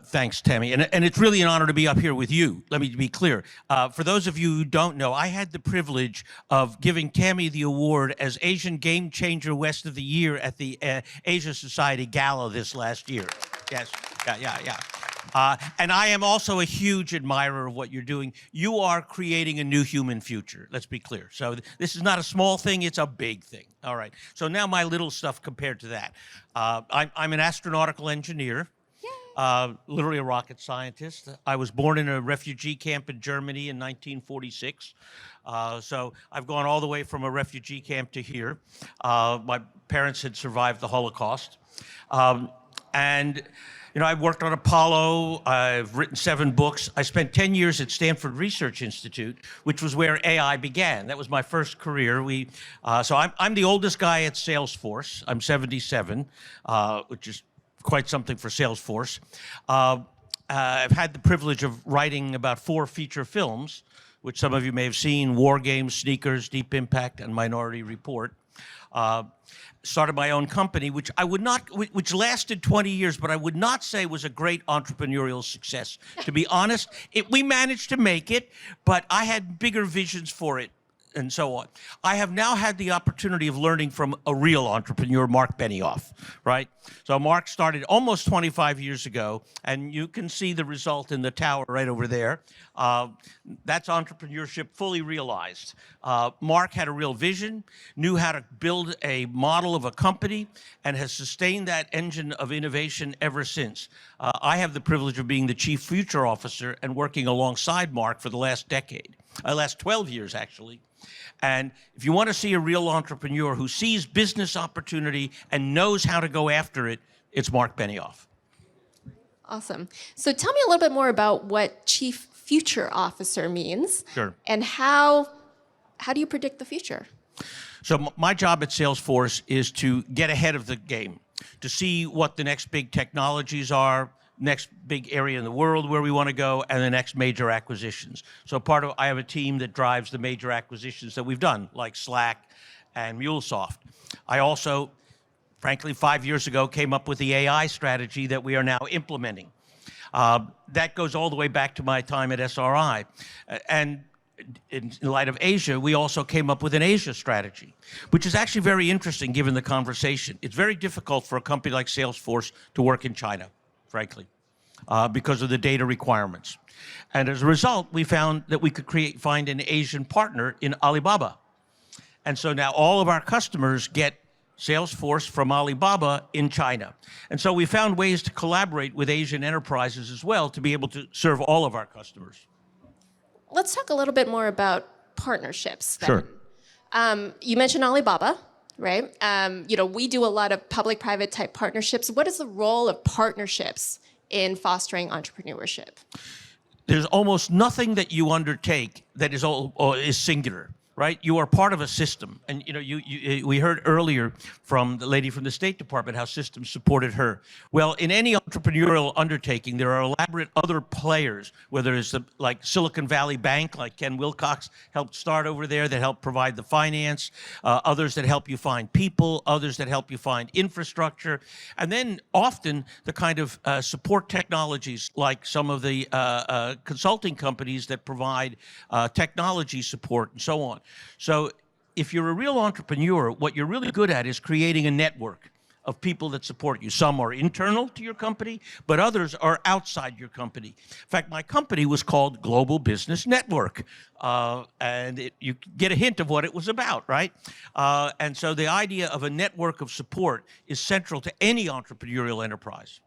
Thanks, Tammy. And it's really an honor to be up here with you. Let me be clear. For those of you who don't know, I had the privilege of giving Tammy the award as Asian Game Changer West of the Year at the Asia Society Gala this last year. Yes, yeah. And I am also a huge admirer of what you're doing. You are creating a new human future. Let's be clear. So this is not a small thing, it's a big thing. All right. So now my little stuff compared to that. I'm an astronautical engineer. Literally a rocket scientist. I was born in a refugee camp in Germany in 1946. So I've gone all the way from a refugee camp to here. My parents had survived the Holocaust. And I've worked on Apollo. I've written 7 books. I spent 10 years at Stanford Research Institute, which was where AI began. That was my first career. So I'm the oldest guy at Salesforce. I'm 77, which is quite something for Salesforce. I've had the privilege of writing about 4 feature films, which some of you may have seen: War Games, Sneakers, Deep Impact, and Minority Report. Started my own company, which lasted 20 years, but I would not say was a great entrepreneurial success. To be honest, we managed to make it, but I had bigger visions for it, and so on. I have now had the opportunity of learning from a real entrepreneur, Mark Benioff, right? So Mark started almost 25 years ago, and you can see the result in the tower right over there. That's entrepreneurship fully realized. Mark had a real vision, knew how to build a model of a company, and has sustained that engine of innovation ever since. I have the privilege of being the Chief Future Officer and working alongside Mark for the last decade, last 12 years, actually. And if you want to see a real entrepreneur who sees business opportunity and knows how to go after it, it's Mark Benioff. Awesome. So tell me a little bit more about what Chief Future Officer means. Sure. And how do you predict the future? So my job at Salesforce is to get ahead of the game, to see what the next big technologies are, next big area in the world where we want to go, and the next major acquisitions. So I have a team that drives the major acquisitions that we've done, like Slack and MuleSoft. I also, frankly, 5 years ago, came up with the AI strategy that we are now implementing. That goes all the way back to my time at SRI. And in light of Asia, we also came up with an Asia strategy, which is actually very interesting given the conversation. It's very difficult for a company like Salesforce to work in China, frankly, because of the data requirements. And as a result, we found that we could find an Asian partner in Alibaba. And so now all of our customers get Salesforce from Alibaba in China. And so we found ways to collaborate with Asian enterprises as well to be able to serve all of our customers. Let's talk a little bit more about partnerships then. Sure. You mentioned Alibaba, right? We do a lot of public-private type partnerships. What is the role of partnerships in fostering entrepreneurship? There's almost nothing that you undertake that is singular, right? You are part of a system. And we heard earlier from the lady from the State Department how systems supported her. Well, in any entrepreneurial undertaking, there are elaborate other players, whether it's like Silicon Valley Bank, like Ken Wilcox helped start over there, that help provide the finance, others that help you find people, others that help you find infrastructure, and then often the kind of support technologies like some of the consulting companies that provide technology support and so on. So if you're a real entrepreneur, what you're really good at is creating a network of people that support you. Some are internal to your company, but others are outside your company. In fact, my company was called Global Business Network, and you get a hint of what it was about, right? And so the idea of a network of support is central to any entrepreneurial enterprise.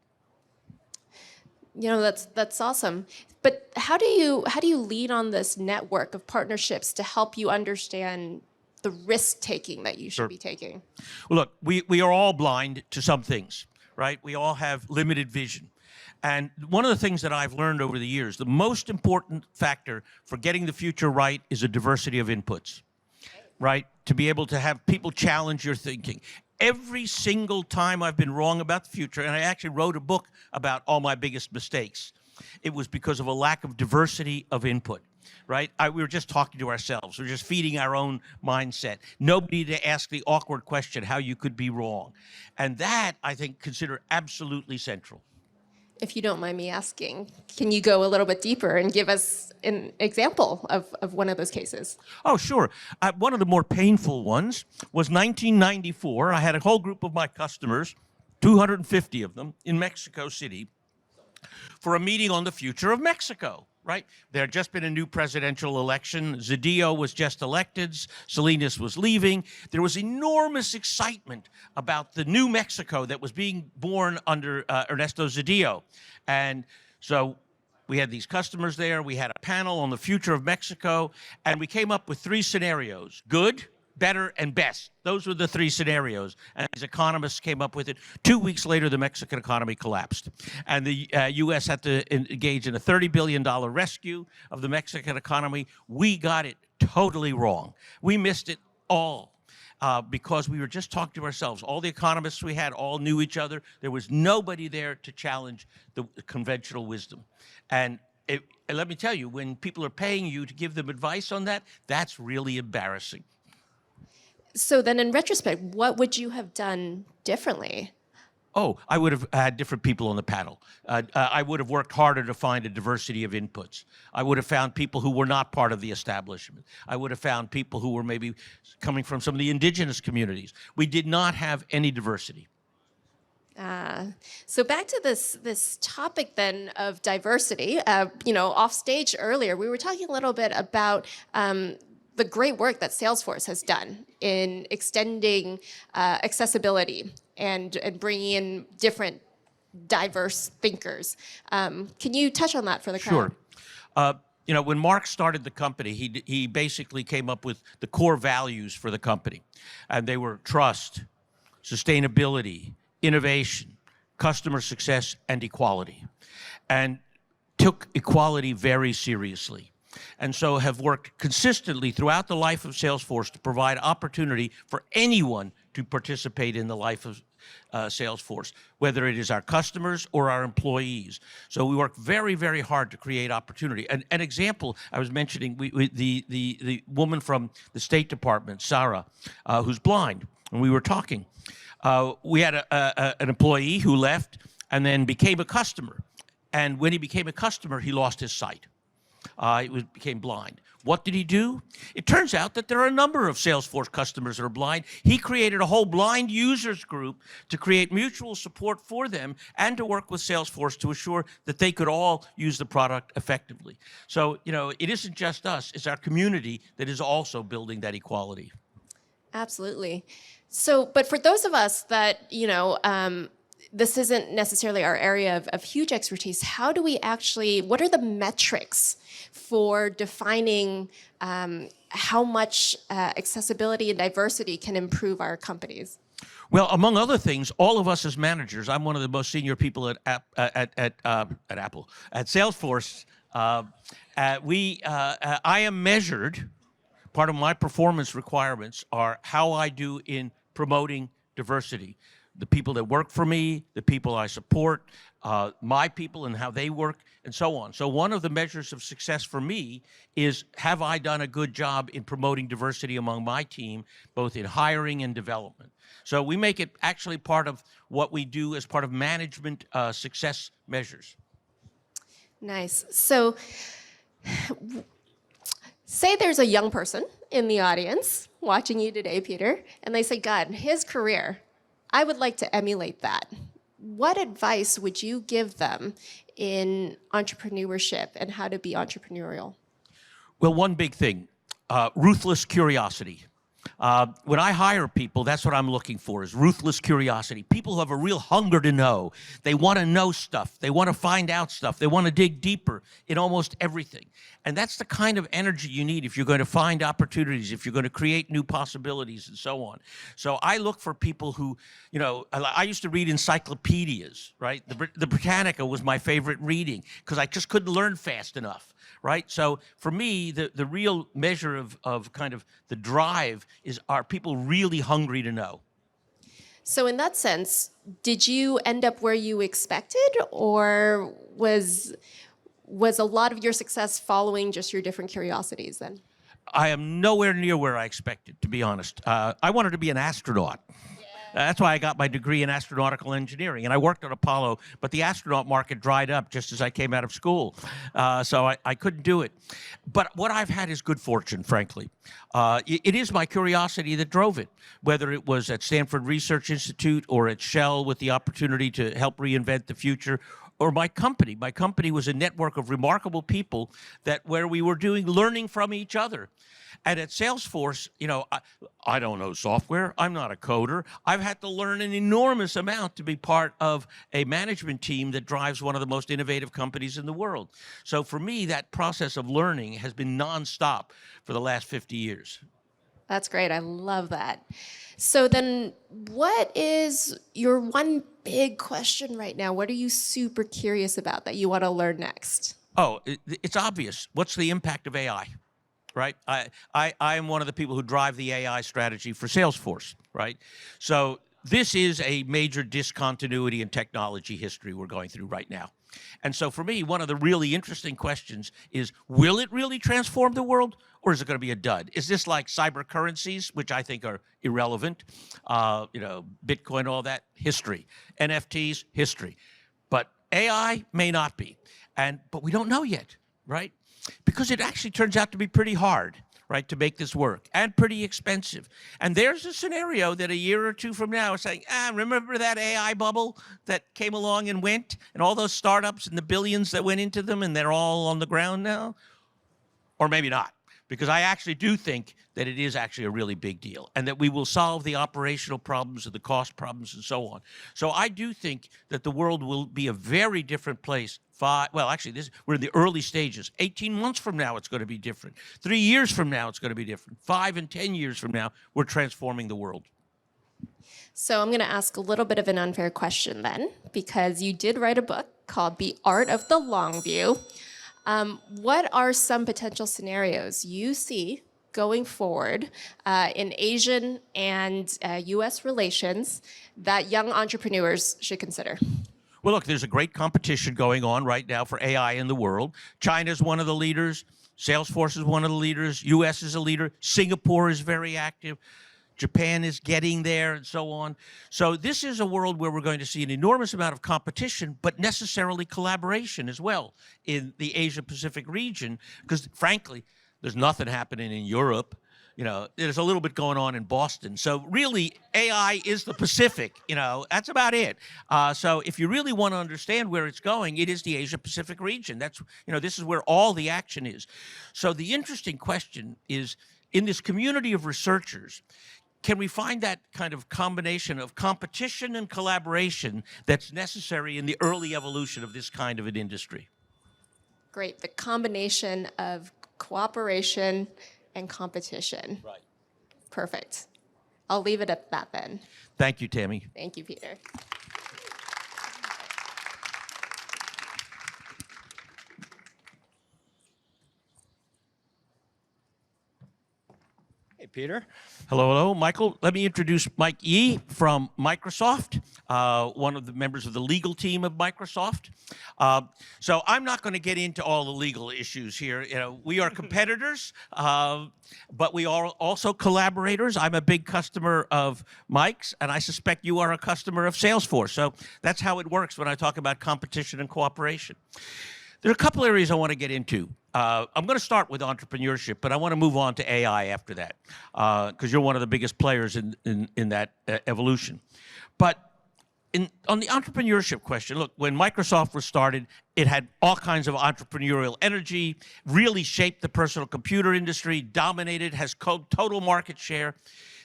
That's awesome. But how do you lead on this network of partnerships to help you understand the risk taking that you should be taking? Well, look, we are all blind to some things, right? We all have limited vision. And one of the things that I've learned over the years, the most important factor for getting the future right is a diversity of inputs, right? To be able to have people challenge your thinking. Every single time I've been wrong about the future, and I actually wrote a book about all my biggest mistakes, it was because of a lack of diversity of input, right? We were just talking to ourselves. We were just feeding our own mindset. Nobody to ask the awkward question, how you could be wrong. And that, I think, consider absolutely central. If you don't mind me asking, can you go a little bit deeper and give us an example of one of those cases? Oh, sure. One of the more painful ones was 1994. I had a whole group of my customers, 250 of them, in Mexico City for a meeting on the future of Mexico, right? There had just been a new presidential election. Zedillo was just elected. Salinas was leaving. There was enormous excitement about the new Mexico that was being born under Ernesto Zedillo. And so we had these customers there. We had a panel on the future of Mexico, and we came up with 3 scenarios: good, better, and best. Those were the 3 scenarios. And as economists came up with it, 2 weeks later, the Mexican economy collapsed. And the U.S. had to engage in a $30 billion rescue of the Mexican economy. We got it totally wrong. We missed it all. Because we were just talking to ourselves. All the economists we had all knew each other. There was nobody there to challenge the conventional wisdom. And let me tell you, when people are paying you to give them advice on that, that's really embarrassing. So then in retrospect, what would you have done differently? Oh, I would have had different people on the panel. I would have worked harder to find a diversity of inputs. I would have found people who were not part of the establishment. I would have found people who were maybe coming from some of the indigenous communities. We did not have any diversity. So back to this topic then of diversity. Off stage earlier, we were talking a little bit about the great work that Salesforce has done in extending accessibility and bringing in different diverse thinkers. Can you touch on that for the crowd? Sure. When Mark started the company, he basically came up with the core values for the company. And they were trust, sustainability, innovation, customer success, and equality. And took equality very seriously. And so have worked consistently throughout the life of Salesforce to provide opportunity for anyone to participate in the life of Salesforce, whether it is our customers or our employees. So we work very, very hard to create opportunity. An example, I was mentioning the woman from the State Department, Sarah, who's blind, and we were talking. We had an employee who left and then became a customer. And when he became a customer, he lost his sight. He became blind. What did he do? It turns out that there are a number of Salesforce customers that are blind. He created a whole blind users group to create mutual support for them and to work with Salesforce to assure that they could all use the product effectively. So, it isn't just us, it's our community that is also building that equality. Absolutely. So, but for those of us that, this isn't necessarily our area of huge expertise, how do we actually, what are the metrics for defining how much accessibility and diversity can improve our companies? Well, among other things, all of us as managers, I'm one of the most senior people at Apple, at Salesforce. I am measured. Part of my performance requirements are how I do in promoting diversity. The people that work for me, the people I support, my people and how they work, and so on. So one of the measures of success for me is, have I done a good job in promoting diversity among my team, both in hiring and development? So we make it actually part of what we do as part of management success measures. Nice. So say there's a young person in the audience watching you today, Peter, and they say, God, his career, I would like to emulate that. What advice would you give them in entrepreneurship and how to be entrepreneurial? Well, one big thing, ruthless curiosity. When I hire people, that's what I'm looking for, is ruthless curiosity. People who have a real hunger to know. They want to know stuff. They want to find out stuff. They want to dig deeper in almost everything. And that's the kind of energy you need if you're going to find opportunities, if you're going to create new possibilities, and so on. So I look for people who, I used to read encyclopedias, right? The Britannica was my favorite reading because I just couldn't learn fast enough. Right? So for me, the real measure of kind of the drive is, are people really hungry to know? So in that sense, did you end up where you expected, or was a lot of your success following just your different curiosities then? I am nowhere near where I expected, to be honest. I wanted to be an astronaut. That's why I got my degree in astronautical engineering. And I worked at Apollo, but the astronaut market dried up just as I came out of school. So I couldn't do it. But what I've had is good fortune, frankly. It is my curiosity that drove it, whether it was at Stanford Research Institute or at Shell with the opportunity to help reinvent the future, or my company. My company was a network of remarkable people where we were learning from each other. And at Salesforce, I don't know software. I'm not a coder. I've had to learn an enormous amount to be part of a management team that drives one of the most innovative companies in the world. So for me, that process of learning has been nonstop for the last 50 years. That's great. I love that. So then what is your one big question right now? What are you super curious about that you want to learn next? Oh, it's obvious. What's the impact of AI? Right? I am one of the people who drive the AI strategy for Salesforce, right? So this is a major discontinuity in technology history we're going through right now. And so for me, one of the really interesting questions is, will it really transform the world, or is it going to be a dud? Is this like cyber currencies, which I think are irrelevant, Bitcoin, all that, history, NFTs, history. But AI may not be. But we don't know yet, right? Because it actually turns out to be pretty hard, right, to make this work, and pretty expensive. And there's a scenario that a year or two from now is saying, remember that AI bubble that came along and went, and all those startups and the billions that went into them, and they're all on the ground now? Or maybe not, because I actually do think that it is actually a really big deal, and that we will solve the operational problems and the cost problems and so on. So I do think that the world will be a very different place. We're in the early stages. 18 months from now, it's going to be different. 3 years from now, it's going to be different. 5 and 10 years from now, we're transforming the world. So I'm going to ask a little bit of an unfair question then, because you did write a book called The Art of the Long View. What are some potential scenarios you see going forward in Asian and U.S. relations that young entrepreneurs should consider? Well, look, there's a great competition going on right now for AI in the world. China's one of the leaders. Salesforce is one of the leaders. U.S. is a leader. Singapore is very active. Japan is getting there, and so on. So this is a world where we're going to see an enormous amount of competition, but necessarily collaboration as well in the Asia-Pacific region, because frankly, there's nothing happening in Europe. There's a little bit going on in Boston. So really, AI is the Pacific. That's about it. So if you really want to understand where it's going, it is the Asia-Pacific region. This is where all the action is. So the interesting question is, in this community of researchers, can we find that kind of combination of competition and collaboration that's necessary in the early evolution of this kind of an industry? Great. The combination of cooperation and competition. Right. Perfect. I'll leave it at that then. Thank you, Tammy. Thank you, Peter. Hey, Peter. Hello, hello, Michael. Let me introduce Mike Yee from Microsoft, one of the members of the legal team of Microsoft. So I'm not going to get into all the legal issues here. You know, we are competitors, but we are also collaborators. I'm a big customer of Mike's, and I suspect you are a customer of Salesforce. So that's how it works when I talk about competition and cooperation. There are a couple areas I want to get into. I'm going to start with entrepreneurship, but I want to move on to AI after that, because you're one of the biggest players in that evolution. But on the entrepreneurship question, look, when Microsoft was started, it had all kinds of entrepreneurial energy, really shaped the personal computer industry, dominated, has total market share.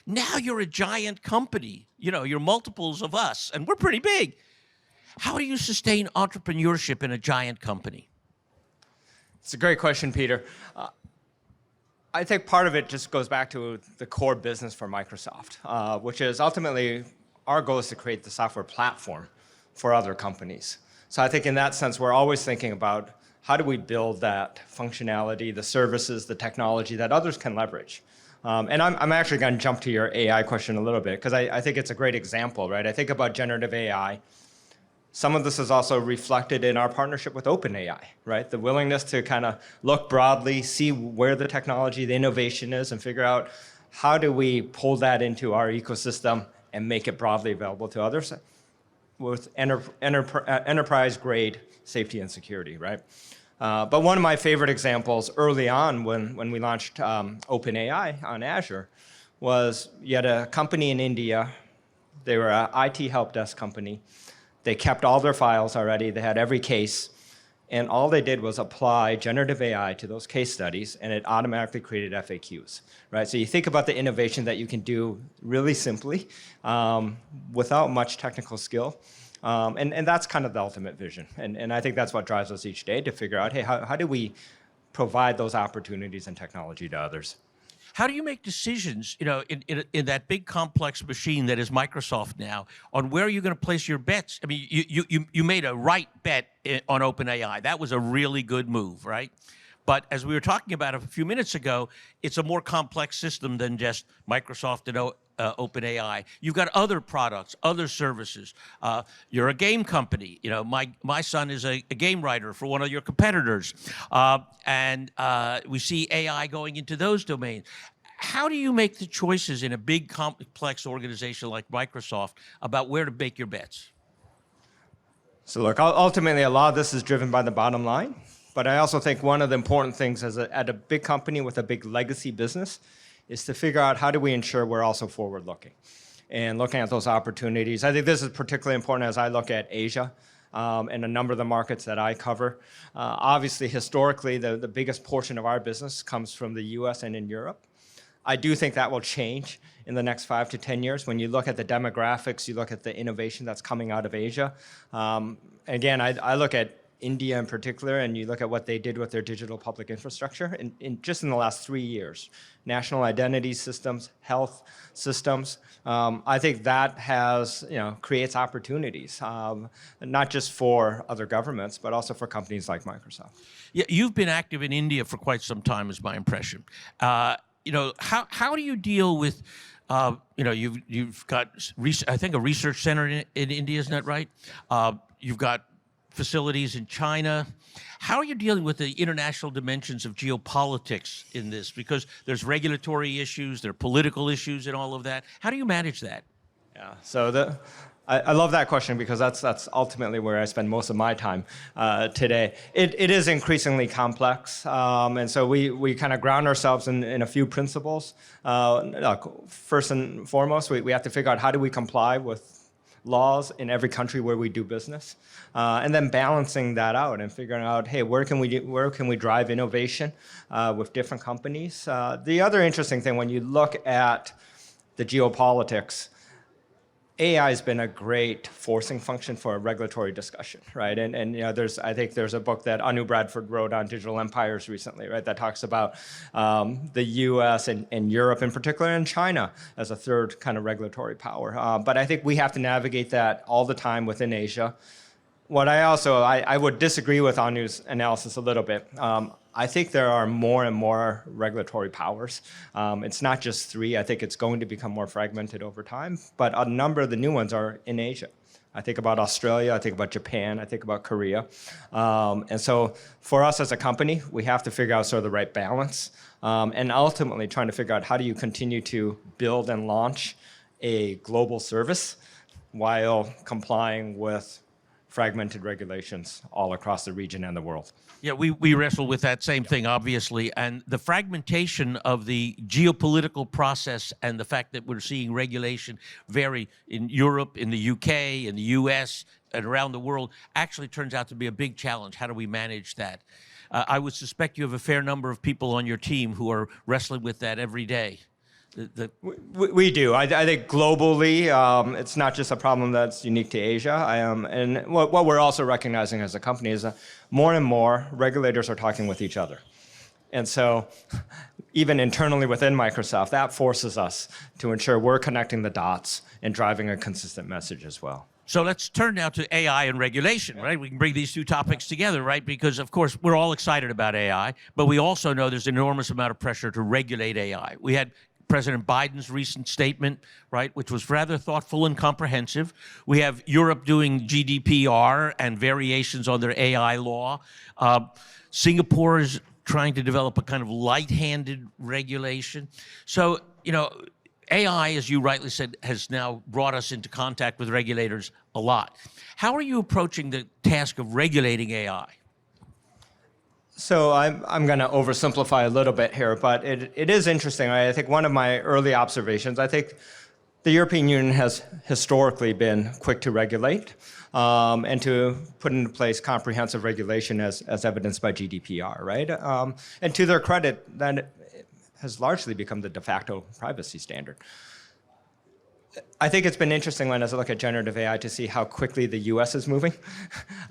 Now you're a giant company. You know, you're multiples of us, and we're pretty big. How do you sustain entrepreneurship in a giant company? It's a great question, Peter. I think part of it just goes back to the core business for Microsoft, which is ultimately our goal is to create the software platform for other companies. So I think in that sense, we're always thinking about how do we build that functionality, the services, the technology that others can leverage. And I'm actually going to jump to your AI question a little bit, because I think it's a great example, right? I think about generative AI. Some of this is also reflected in our partnership with OpenAI, right? The willingness to kind of look broadly, see where the technology, the innovation is, and figure out how do we pull that into our ecosystem and make it broadly available to others with enterprise-grade safety and security, right? But one of my favorite examples early on when we launched OpenAI on Azure was you had a company in India. They were an IT help desk company. They kept all their files already. They had every case. And all they did was apply generative AI to those case studies, and it automatically created FAQs, right? So you think about the innovation that you can do really simply without much technical skill. And that's kind of the ultimate vision. And I think that's what drives us each day to figure out, hey, how do we provide those opportunities and technology to others? How do you make decisions, you know, in that big complex machine that is Microsoft now, on where you're going to place your bets? I mean, you made a right bet on OpenAI. That was a really good move, right? But as we were talking about a few minutes ago, it's a more complex system than just Microsoft and OpenAI. You've got other products, other services. You're a game company. You know, my son is a game writer for one of your competitors, and we see AI going into those domains. How do you make the choices in a big, complex organization like Microsoft about where to make your bets? So look, ultimately, a lot of this is driven by the bottom line. But I also think one of the important things at a big company with a big legacy business is to figure out how do we ensure we're also forward-looking and looking at those opportunities. I think this is particularly important as I look at Asia and a number of the markets that I cover. Obviously, historically, the biggest portion of our business comes from the US and in Europe. I do think that will change in the next 5 to 10 years. When you look at the demographics, you look at the innovation that's coming out of Asia. Again, I look at India in particular, and you look at what they did with their digital public infrastructure just in the last 3 years. National identity systems, health systems. I think that creates opportunities, not just for other governments, but also for companies like Microsoft. Yeah, you've been active in India for quite some time, is my impression. You know, how do you deal with, you know, you've got, I think, a research center in India, isn't that right? You've got facilities in China. How are you dealing with the international dimensions of geopolitics in this? Because there's regulatory issues, there are political issues and all of that. How do you manage that? Yeah, so I love that question because that's ultimately where I spend most of my time today. It is increasingly complex, and so we kind of ground ourselves in a few principles. Look, first and foremost, we have to figure out how do we comply with laws in every country where we do business, and then balancing that out and figuring out, hey, where can we drive innovation with different companies? The other interesting thing when you look at the geopolitics, AI has been a great forcing function for a regulatory discussion, right? And I think there's a book that Anu Bradford wrote on digital empires recently, right? That talks about the U.S. and Europe in particular, and China as a third kind of regulatory power. But I think we have to navigate that all the time within Asia. What I would disagree with Anu's analysis a little bit. I think there are more and more regulatory powers. It's not just 3. I think it's going to become more fragmented over time, but a number of the new ones are in Asia. I think about Australia, I think about Japan, I think about Korea. And so for us as a company, we have to figure out sort of the right balance, and ultimately trying to figure out how do you continue to build and launch a global service while complying with fragmented regulations all across the region and the world. Yeah, we wrestle with that same thing, obviously, and the fragmentation of the geopolitical process and the fact that we're seeing regulation vary in Europe, in the UK, in the US, and around the world actually turns out to be a big challenge. How do we manage that? I would suspect you have a fair number of people on your team who are wrestling with that every day. We do. I think globally, it's not just a problem that's unique to Asia. And what we're also recognizing as a company is that more and more regulators are talking with each other. And so even internally within Microsoft, that forces us to ensure we're connecting the dots and driving a consistent message as well. So let's turn now to AI and regulation, right? We can bring these 2 topics together, right? Because, of course, we're all excited about AI, but we also know there's an enormous amount of pressure to regulate AI. We had President Biden's recent statement, right, which was rather thoughtful and comprehensive. We have Europe doing GDPR and variations on their AI law. Singapore is trying to develop a kind of light-handed regulation. So, AI, as you rightly said, has now brought us into contact with regulators a lot. How are you approaching the task of regulating AI? So I'm going to oversimplify a little bit here, but it is interesting. I think one of my early observations, I think the European Union has historically been quick to regulate and to put into place comprehensive regulation as evidenced by GDPR, right? And to their credit, that has largely become the de facto privacy standard. I think it's been interesting when as I look at generative AI to see how quickly the US is moving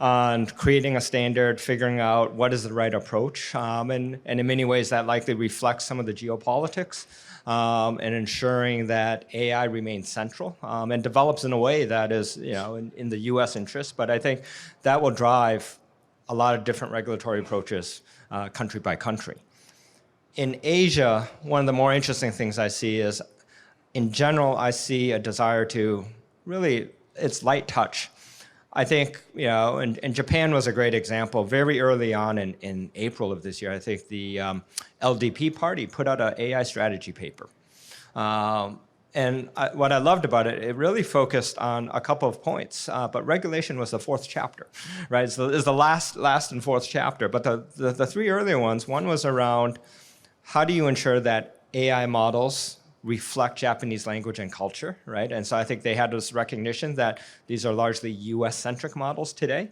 on creating a standard, figuring out what is the right approach. And in many ways that likely reflects some of the geopolitics and ensuring that AI remains central and develops in a way that is in the US interest. But I think that will drive a lot of different regulatory approaches country by country. In Asia, one of the more interesting things I see is in general, I see a desire to really, it's light touch. I think, and Japan was a great example. Very early on in April of this year, I think the LDP party put out an AI strategy paper. What I loved about it, it really focused on a couple of points, but regulation was the 4th chapter, right? So it's the last and 4th chapter. But the 3 earlier ones, one was around how do you ensure that AI models reflect Japanese language and culture, right? And so I think they had this recognition that these are largely US-centric models today.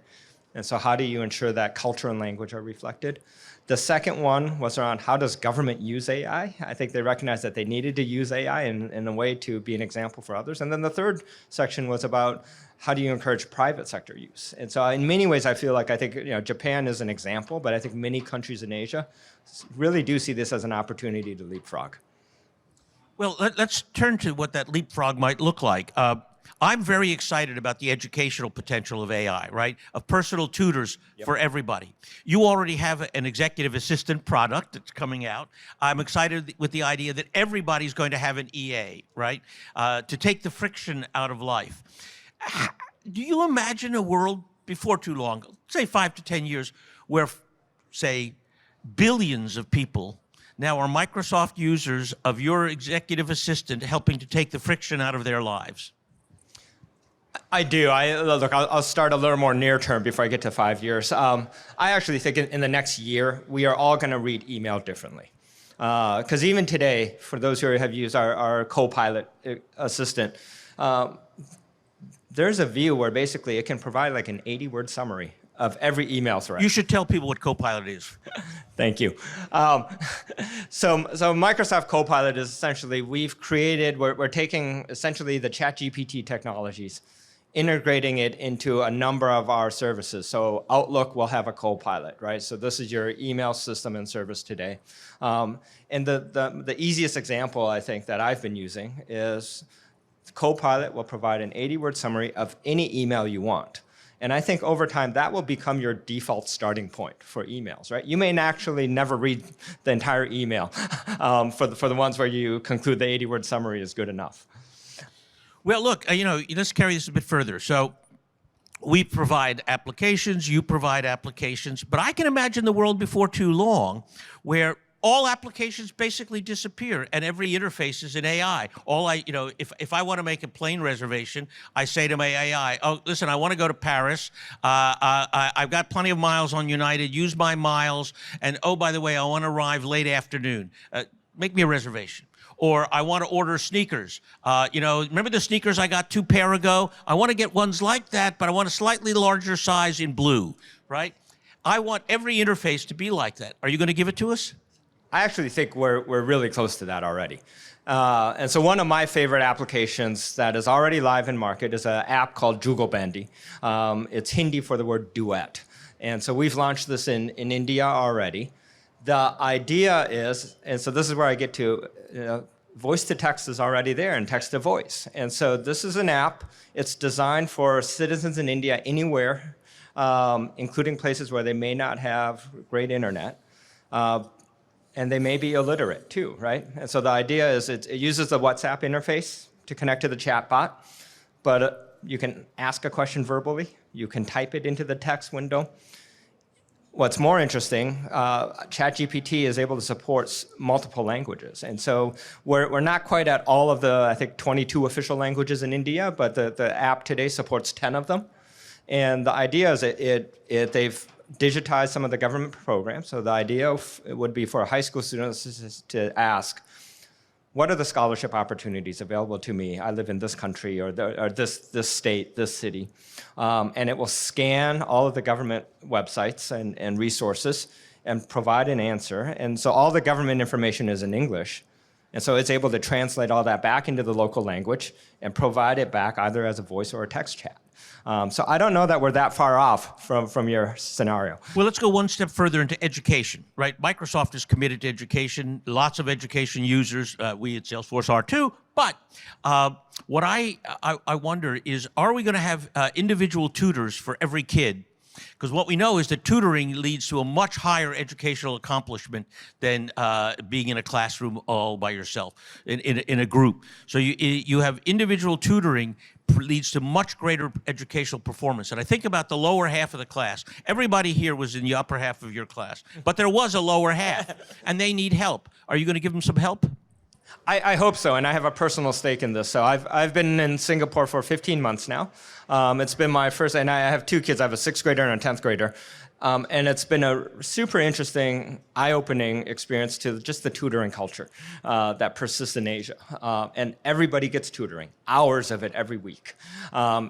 And so how do you ensure that culture and language are reflected? The second one was around how does government use AI? I think they recognized that they needed to use AI in a way to be an example for others. And then the third section was about how do you encourage private sector use? And so in many ways, I feel like I think Japan is an example, but I think many countries in Asia really do see this as an opportunity to leapfrog. Well, let's turn to what that leapfrog might look like. I'm very excited about the educational potential of AI, right? Of personal tutors for everybody. You already have an executive assistant product that's coming out. I'm excited with the idea that everybody's going to have an EA, right? To take the friction out of life. Do you imagine a world before too long, say 5 to 10 years, where, say, billions of people now are Microsoft users of your executive assistant helping to take the friction out of their lives? I do. Look, I'll start a little more near term before I get to 5 years. I actually think in the next year, we are all going to read email differently. Because even today, for those who have used our Copilot assistant, there's a view where basically it can provide like an 80-word summary of every email thread. You should tell people what Copilot is. Thank you. So Microsoft Copilot is essentially, we're taking essentially the ChatGPT technologies, integrating it into a number of our services. So Outlook will have a Copilot, right? So this is your email system and service today. And the easiest example, I think, that I've been using is Copilot will provide an 80-word summary of any email you want. And I think over time, that will become your default starting point for emails, right? You may actually never read the entire email for the ones where you conclude the 80-word summary is good enough. Well, look, let's carry this a bit further. So we provide applications, you provide applications, but I can imagine the world before too long where all applications basically disappear and every interface is an AI. If I want to make a plane reservation, I say to my AI, oh, listen, I want to go to Paris. I've got plenty of miles on United. Use my miles. And oh, by the way, I want to arrive late afternoon. Make me a reservation. Or I want to order sneakers. Remember the sneakers I got 2 pair ago? I want to get ones like that, but I want a slightly larger size in blue, right? I want every interface to be like that. Are you going to give it to us? I actually think we're really close to that already. And so one of my favorite applications that is already live in market is an app called Jugalbandi. It's Hindi for the word duet. And so we've launched this in India already. The idea is, and so this is where I get to, voice to text is already there and text to voice. And so this is an app. It's designed for citizens in India anywhere, including places where they may not have great internet. And they may be illiterate too, right? And so the idea is it uses the WhatsApp interface to connect to the chatbot, but you can ask a question verbally. You can type it into the text window. What's more interesting, ChatGPT is able to support multiple languages. And so we're not quite at all of the, I think, 22 official languages in India, but the app today supports 10 of them. And the idea is they've digitize some of the government programs. So the idea would be for high school students to ask, what are the scholarship opportunities available to me? I live in this country or this state, this city. And it will scan all of the government websites and resources and provide an answer. And so all the government information is in English. And so it's able to translate all that back into the local language and provide it back either as a voice or a text chat. So I don't know that we're that far off from your scenario. Well, let's go one step further into education, right? Microsoft is committed to education. Lots of education users. We at Salesforce are too. But what I wonder is, are we going to have individual tutors for every kid? Because what we know is that tutoring leads to a much higher educational accomplishment than being in a classroom all by yourself, in a group. So you have individual tutoring leads to much greater educational performance. And I think about the lower half of the class. Everybody here was in the upper half of your class, but there was a lower half, and they need help. Are you going to give them some help? I hope so, and I have a personal stake in this. So I've been in Singapore for 15 months now. It's been my first, and I have 2 kids. I have a 6th grader and a 10th grader. And it's been a super interesting, eye-opening experience to just the tutoring culture that persists in Asia. And everybody gets tutoring, hours of it every week,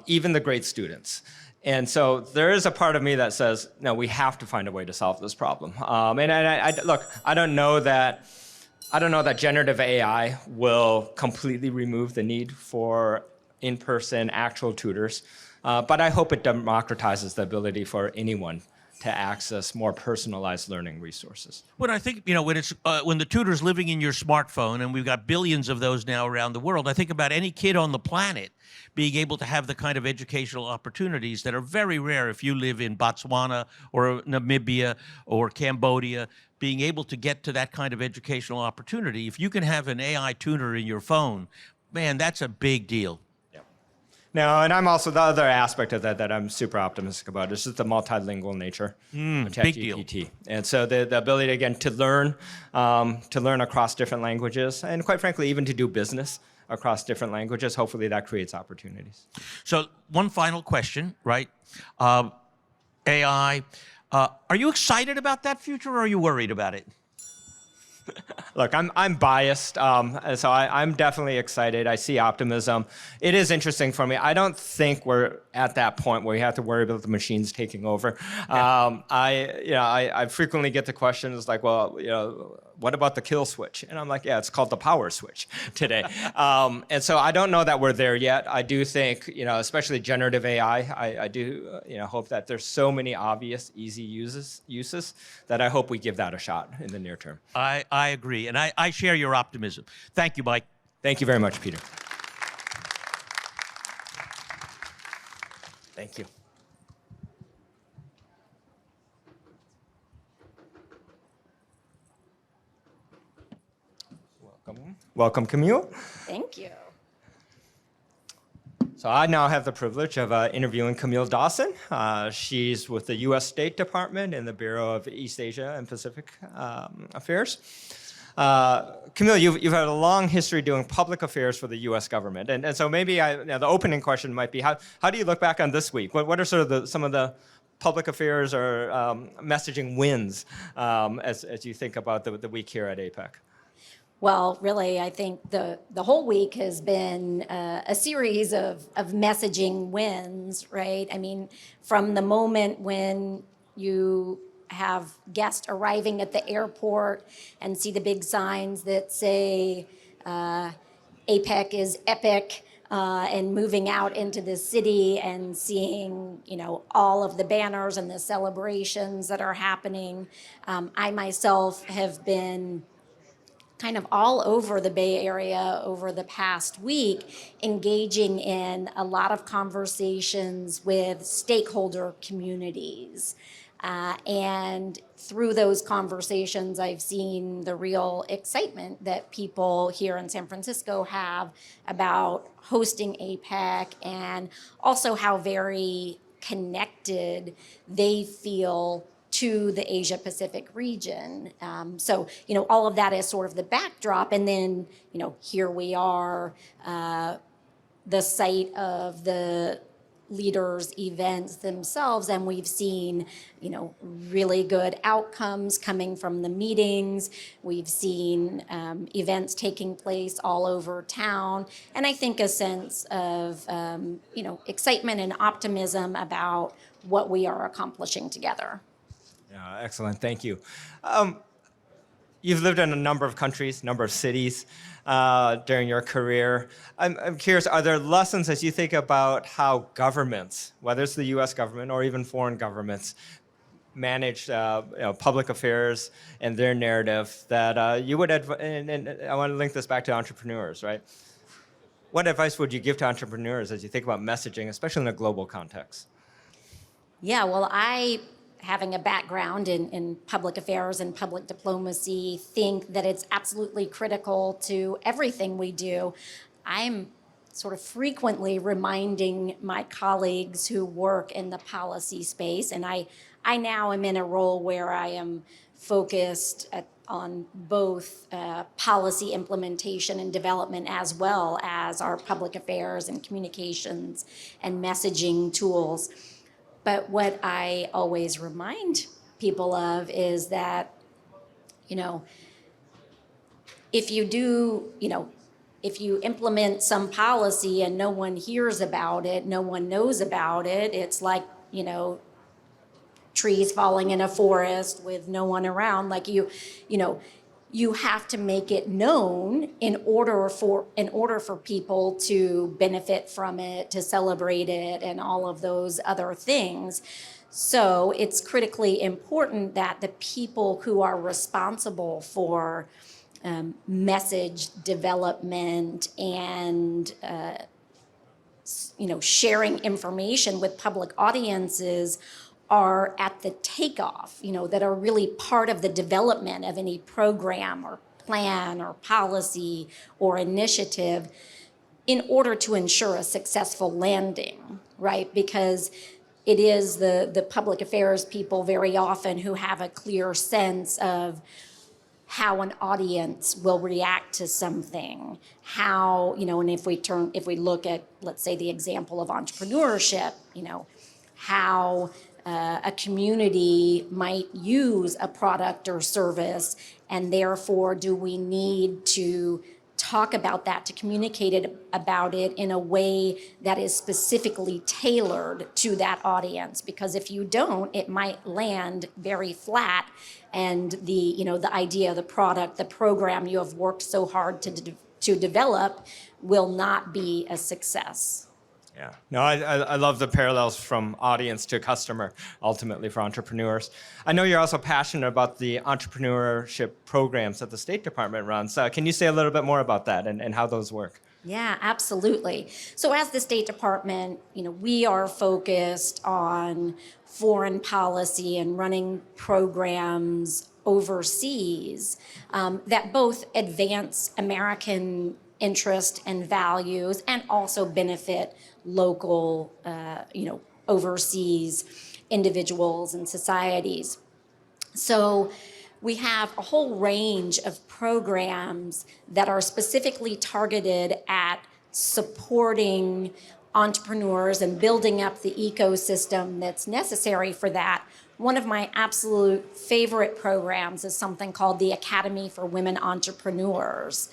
even the great students. And so there is a part of me that says, no, we have to find a way to solve this problem. Look, I don't know that generative AI will completely remove the need for in-person actual tutors, but I hope it democratizes the ability for anyone to access more personalized learning resources. When I think, when the tutor's living in your smartphone, and we've got billions of those now around the world, I think about any kid on the planet being able to have the kind of educational opportunities that are very rare if you live in Botswana or Namibia or Cambodia, being able to get to that kind of educational opportunity. If you can have an AI tutor in your phone, man, that's a big deal. No, and I'm also, the other aspect of that I'm super optimistic about is just the multilingual nature of ChatGPT. And so the ability, again, to learn across different languages, and quite frankly, even to do business across different languages, hopefully that creates opportunities. So one final question, right? AI, are you excited about that future, or are you worried about it? Look, I'm biased, so I'm definitely excited. I see optimism. It is interesting for me. I don't think we're at that point where you have to worry about the machines taking over. I frequently get the questions like, well, what about the kill switch? And I'm like, yeah, it's called the power switch today. And so I don't know that we're there yet. I do think, especially generative AI, I do, hope that there's so many obvious, easy uses that I hope we give that a shot in the near term. I agree, and I share your optimism. Thank you, Mike. Thank you very much, Peter. Thank you. Welcome, Camille. Thank you. So I now have the privilege of interviewing Camille Dawson. She's with the U.S. State Department in the Bureau of East Asia and Pacific Affairs. Camille, you've had a long history doing public affairs for the U.S. government, and so maybe the opening question might be, how do you look back on this week? What are sort of some of the public affairs or messaging wins as you think about the week here at APEC? Well, really, I think the whole week has been a series of messaging wins, right? I mean, from the moment when you have guests arriving at the airport and see the big signs that say APEC is epic, and moving out into the city and seeing, all of the banners and the celebrations that are happening. I myself have been kind of all over the Bay Area over the past week, engaging in a lot of conversations with stakeholder communities. And through those conversations, I've seen the real excitement that people here in San Francisco have about hosting APEC, and also how very connected they feel to the Asia Pacific region. So, all of that is sort of the backdrop. And then, here we are, the site of the leaders' events themselves, and we've seen, really good outcomes coming from the meetings. We've seen events taking place all over town, and I think a sense of, excitement and optimism about what we are accomplishing together. Yeah, excellent. Thank you. You've lived in a number of countries, number of cities during your career. I'm curious, are there lessons as you think about how governments, whether it's the U.S. government or even foreign governments, manage public affairs and their narrative that you would and I want to link this back to entrepreneurs, right? What advice would you give to entrepreneurs as you think about messaging, especially in a global context? Yeah, well, having a background in public affairs and public diplomacy, think that it's absolutely critical to everything we do. I'm sort of frequently reminding my colleagues who work in the policy space, and I now am in a role where I am focused on both policy implementation and development, as well as our public affairs and communications and messaging tools. But what I always remind people of is that, if you implement some policy and no one hears about it, no one knows about it, it's like, trees falling in a forest with no one around. Like you have to make it known in order for people to benefit from it, to celebrate it, and all of those other things. So it's critically important that the people who are responsible for message development and sharing information with public audiences are at the takeoff, that are really part of the development of any program or plan or policy or initiative in order to ensure a successful landing, right? Because it is the public affairs people very often who have a clear sense of how an audience will react to something, how, and if we look at, let's say, the example of entrepreneurship, how a community might use a product or service, and therefore do we need to talk about that, to communicate about it in a way that is specifically tailored to that audience? Because if you don't, it might land very flat, and the idea, the product, the program you have worked so hard to develop will not be a success. Yeah, no, I love the parallels from audience to customer, ultimately for entrepreneurs. I know you're also passionate about the entrepreneurship programs that the State Department runs. Can you say a little bit more about that and how those work? Yeah, absolutely. So as the State Department, we are focused on foreign policy and running programs overseas that both advance American interest and values and also benefit local, overseas individuals and societies. So we have a whole range of programs that are specifically targeted at supporting entrepreneurs and building up the ecosystem that's necessary for that. One of my absolute favorite programs is something called the Academy for Women Entrepreneurs.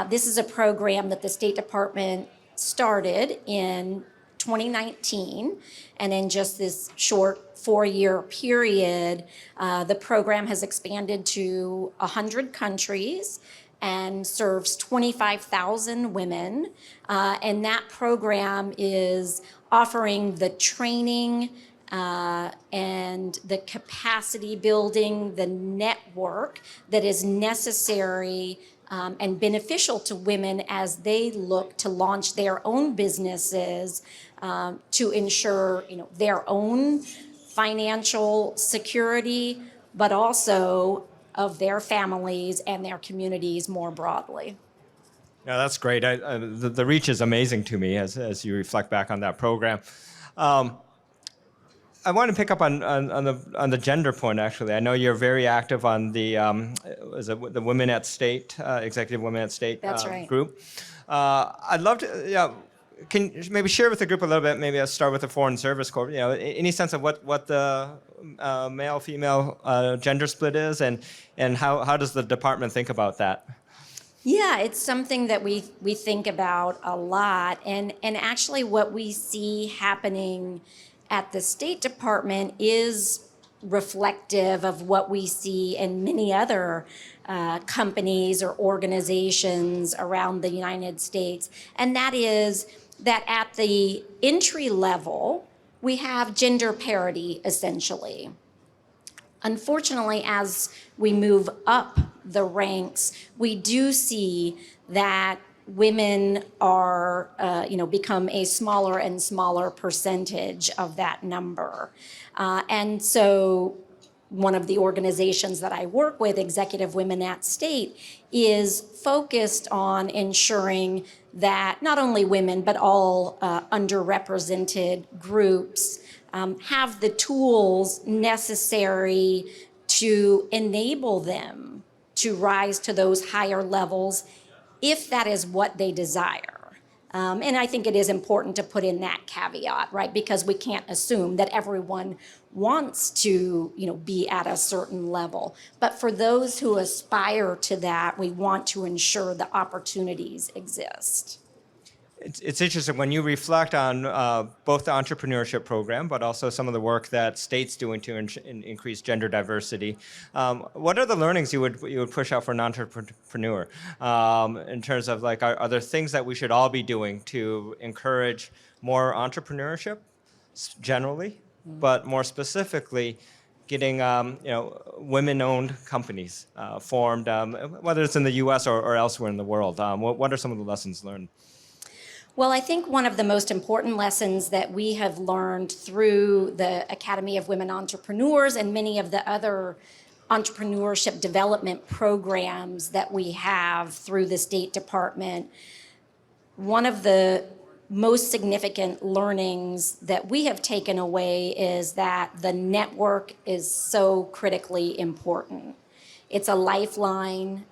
This is a program that the State Department started in 2019, and in just this short 4-year period, the program has expanded to 100 countries and serves 25,000 women. And that program is offering the training and the capacity building, the network that is necessary and beneficial to women as they look to launch their own businesses to ensure, their own financial security, but also of their families and their communities more broadly. No, that's great. The reach is amazing to me as you reflect back on that program. I want to pick up on the gender point. Actually, I know you're very active on the the Women at State, Executive Women at State That's right. group. I'd love to. Yeah, can you maybe share with the group a little bit? Maybe I'll start with the Foreign Service Corps. Any sense of what the male-female gender split is, and how does the department think about that? Yeah, it's something that we think about a lot, and actually what we see happening at the State Department is reflective of what we see in many other companies or organizations around the United States. And that is that at the entry level, we have gender parity essentially. Unfortunately, as we move up the ranks, we do see that women are, become a smaller and smaller percentage of that number. And so one of the organizations that I work with, Executive Women at State, is focused on ensuring that not only women, but all underrepresented groups have the tools necessary to enable them to rise to those higher levels if that is what they desire. And I think it is important to put in that caveat, right? Because we can't assume that everyone wants to, be at a certain level. But for those who aspire to that, we want to ensure the opportunities exist. It's interesting when you reflect on both the entrepreneurship program, but also some of the work that state's doing to increase gender diversity. What are the learnings you would push out for an entrepreneur in terms of are there things that we should all be doing to encourage more entrepreneurship generally, but more specifically, getting women-owned companies formed, whether it's in the U.S. or elsewhere in the world? What are some of the lessons learned? Well, I think one of the most important lessons that we have learned through the Academy of Women Entrepreneurs and many of the other entrepreneurship development programs that we have through the State Department, one of the most significant learnings that we have taken away is that the network is so critically important. It's a lifeline,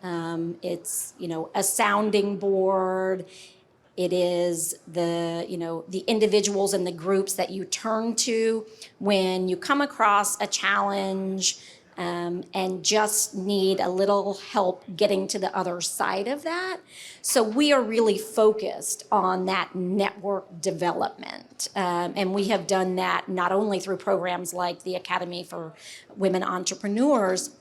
it's, a sounding board. It is the individuals and the groups that you turn to when you come across a challenge and just need a little help getting to the other side of that. So we are really focused on that network development. And we have done that not only through programs like the Academy for Women Entrepreneurs,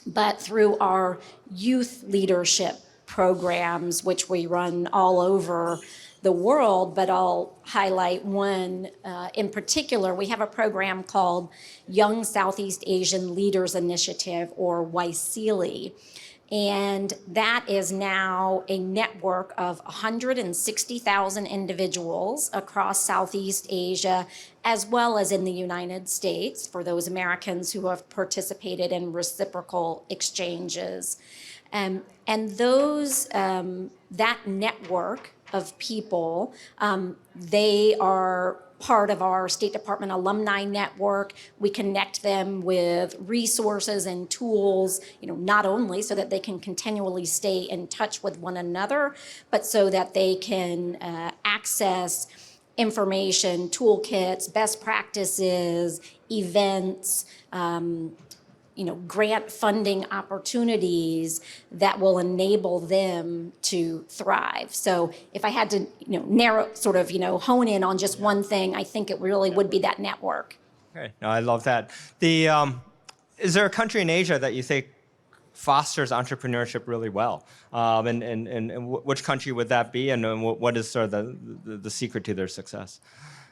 but through our youth leadership programs, which we run all over the world, but I'll highlight one in particular. We have a program called Young Southeast Asian Leaders Initiative, or YSEALI. And that is now a network of 160,000 individuals across Southeast Asia, as well as in the United States, for those Americans who have participated in reciprocal exchanges. And those that network of people, they are part of our State Department alumni network. We connect them with resources and tools, not only so that they can continually stay in touch with one another, but so that they can access information, toolkits, best practices, events, grant funding opportunities that will enable them to thrive. So if I had to, hone in on just one thing, I think it really would be that network. Okay, no, I love that. Is there a country in Asia that you think fosters entrepreneurship really well? And which country would that be? And what is sort of the secret to their success?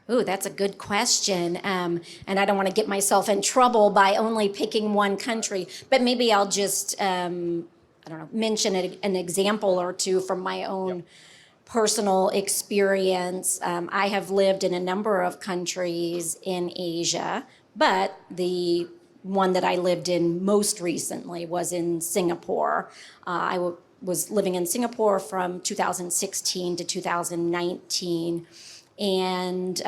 Ooh, that's a good question. And I don't want to get myself in trouble by only picking one country, but maybe I'll just, mention an example or two from my own personal experience. I have lived in a number of countries in Asia, but the one that I lived in most recently was in Singapore. I was living in Singapore from 2016 to 2019. And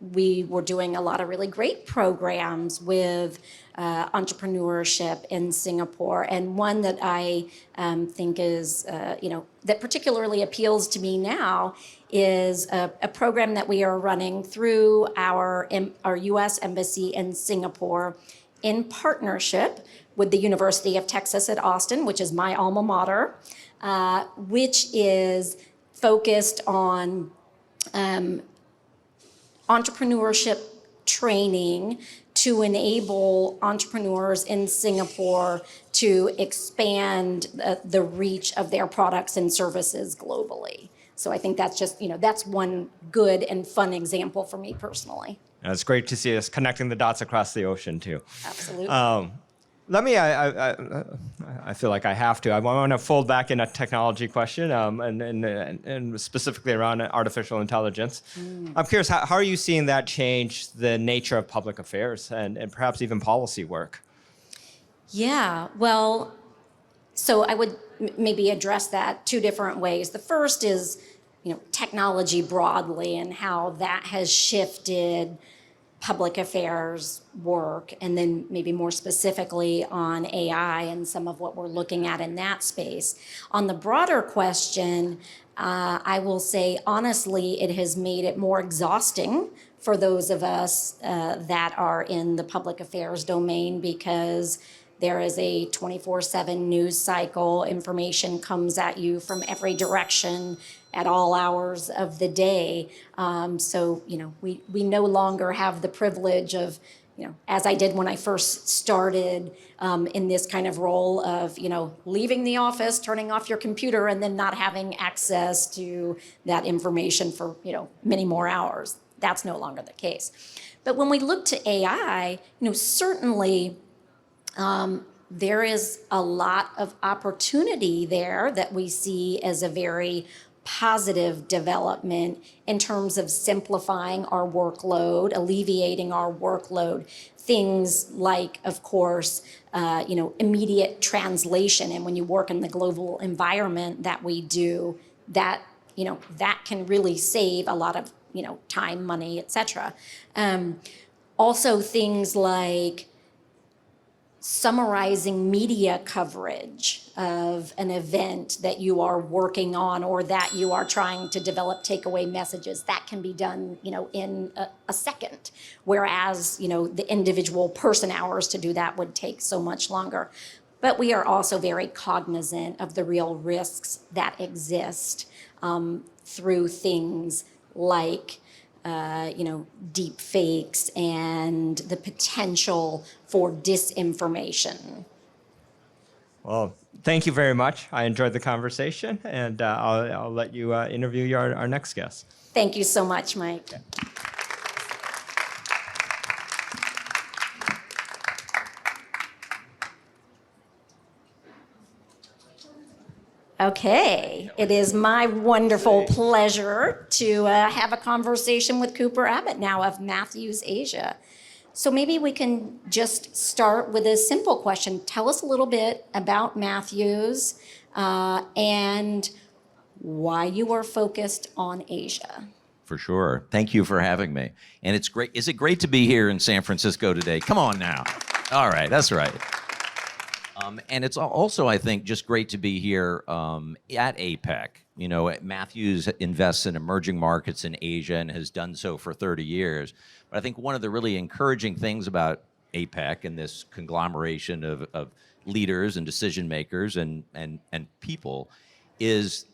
we were doing a lot of really great programs with entrepreneurship in Singapore. And one that I think is, that particularly appeals to me now is a program that we are running through our U.S. Embassy in Singapore in partnership with the University of Texas at Austin, which is my alma mater, which is focused on entrepreneurship training to enable entrepreneurs in Singapore to expand the reach of their products and services globally. So I think that's just, that's one good and fun example for me personally. It's great to see us connecting the dots across the ocean too. Absolutely. I feel like I have to. I want to fold back in a technology question, and specifically around artificial intelligence. I'm curious, how are you seeing that change the nature of public affairs and perhaps even policy work? Yeah, well, so I would maybe address that two different ways. The first is, technology broadly and how that has shifted public affairs work, and then maybe more specifically on AI and some of what we're looking at in that space. On the broader question, I will say honestly, it has made it more exhausting for those of us that are in the public affairs domain, because there is a 24/7 news cycle. Information comes at you from every direction at all hours of the day. So, we no longer have the privilege of, as I did when I first started in this kind of role of, leaving the office, turning off your computer, and then not having access to that information for, many more hours. That's no longer the case. But when we look to AI, certainly there is a lot of opportunity there that we see as a very positive development in terms of simplifying our workload, alleviating our workload. Things like, of course, immediate translation. And when you work in the global environment that we do, that can really save a lot of, time, money, et cetera. Also things like summarizing media coverage of an event that you are working on or that you are trying to develop takeaway messages. That can be done, in a second, whereas, the individual person hours to do that would take so much longer. But we are also very cognizant of the real risks that exist through things like deep fakes and the potential for disinformation. Well, thank you very much. I enjoyed the conversation, and I'll let you interview our next guest. Thank you so much, Mike. Okay, it is my wonderful pleasure to have a conversation with Cooper Abbott now of Matthews Asia. So maybe we can just start with a simple question. Tell us a little bit about Matthews and why you are focused on Asia. For sure. Thank you for having me. And it's great. Is it great to be here in San Francisco today? Come on now. All right, that's right. And it's also, I think, just great to be here at APEC. Matthews invests in emerging markets in Asia and has done so for 30 years. But I think one of the really encouraging things about APEC and this conglomeration of leaders and decision makers and people is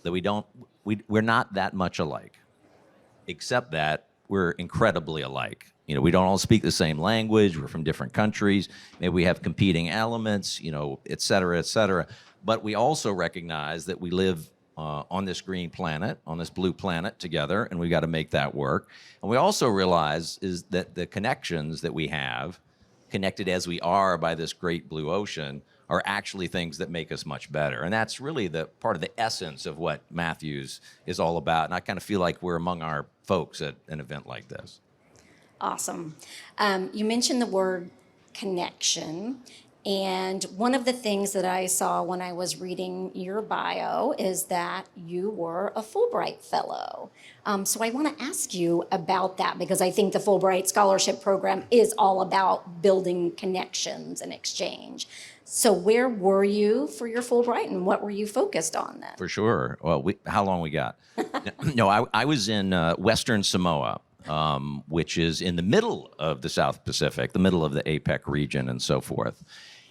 that we're not that much alike, except that we're incredibly alike. We don't all speak the same language. We're from different countries. Maybe we have competing elements, et cetera, et cetera. But we also recognize that we live on this green planet, on this blue planet together, and we got to make that work. And we also realize is that the connections that we have, connected as we are by this great blue ocean, are actually things that make us much better. And that's really the part of the essence of what Matthews is all about. And I kind of feel like we're among our folks at an event like this. Awesome. You mentioned the word connection. And one of the things that I saw when I was reading your bio is that you were a Fulbright Fellow. So I want to ask you about that because I think the Fulbright Scholarship Program is all about building connections and exchange. So where were you for your Fulbright and what were you focused on then? For sure. Well, how long we got? No, I was in Western Samoa. Which is in the middle of the South Pacific, the middle of the APEC region and so forth.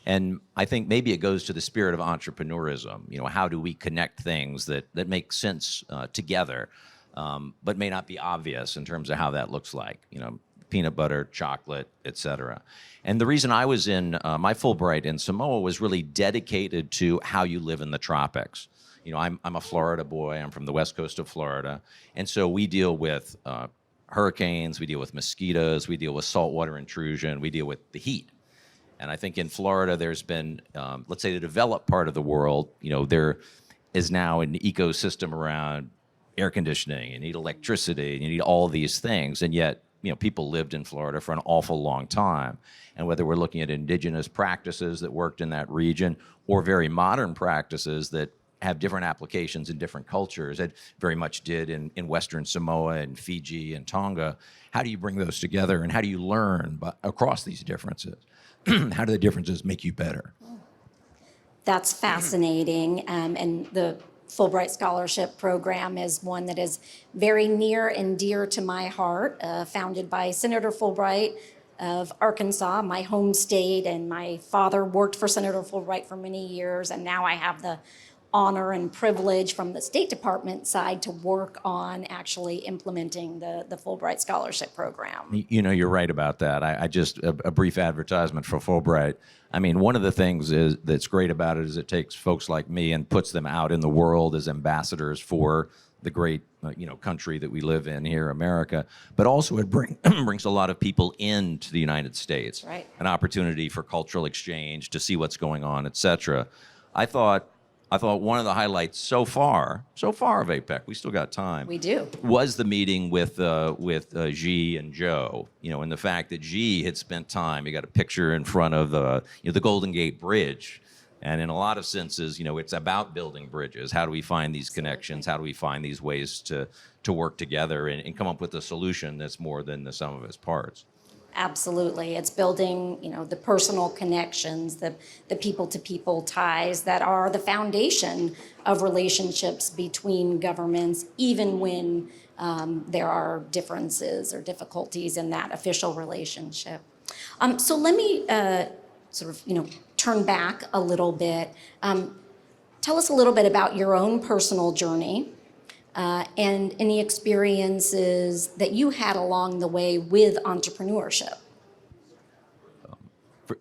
And I think maybe it goes to the spirit of entrepreneurism. How do we connect things that make sense together, but may not be obvious in terms of how that looks like, peanut butter, chocolate, et cetera. And the reason I was in my Fulbright in Samoa was really dedicated to how you live in the tropics. I'm a Florida boy. I'm from the west coast of Florida. And so we deal with hurricanes, we deal with mosquitoes, we deal with saltwater intrusion, we deal with the heat. And I think in Florida, there's been, let's say the developed part of the world, there is now an ecosystem around air conditioning, you need electricity, you need all these things. And yet, people lived in Florida for an awful long time. And whether we're looking at indigenous practices that worked in that region or very modern practices that have different applications in different cultures. It very much did in Western Samoa and Fiji and Tonga. How do you bring those together and how do you learn across these differences? How do the differences make you better? That's fascinating. And the Fulbright Scholarship Program is one that is very near and dear to my heart, founded by Senator Fulbright of Arkansas, my home state, and my father worked for Senator Fulbright for many years, and now I have the honor and privilege from the State Department side to work on actually implementing the Fulbright Scholarship Program. You're right about that. I just, a brief advertisement for Fulbright. I mean, one of the things that's great about it is it takes folks like me and puts them out in the world as ambassadors for the great country that we live in here, America. But also it brings a lot of people into the United States. Right. An opportunity for cultural exchange, to see what's going on, et cetera. I thought one of the highlights so far of APEC, we still got time. We do. Was the meeting with Xi and Joe, and the fact that Xi had spent time. You got a picture in front of the Golden Gate Bridge, and in a lot of senses, it's about building bridges. How do we find these connections? How do we find these ways to work together and come up with a solution that's more than the sum of its parts? Absolutely. It's building, the personal connections, the people-to-people ties that are the foundation of relationships between governments, even when there are differences or difficulties in that official relationship. So let me turn back a little bit. Tell us a little bit about your own personal journey and any experiences that you had along the way with entrepreneurship.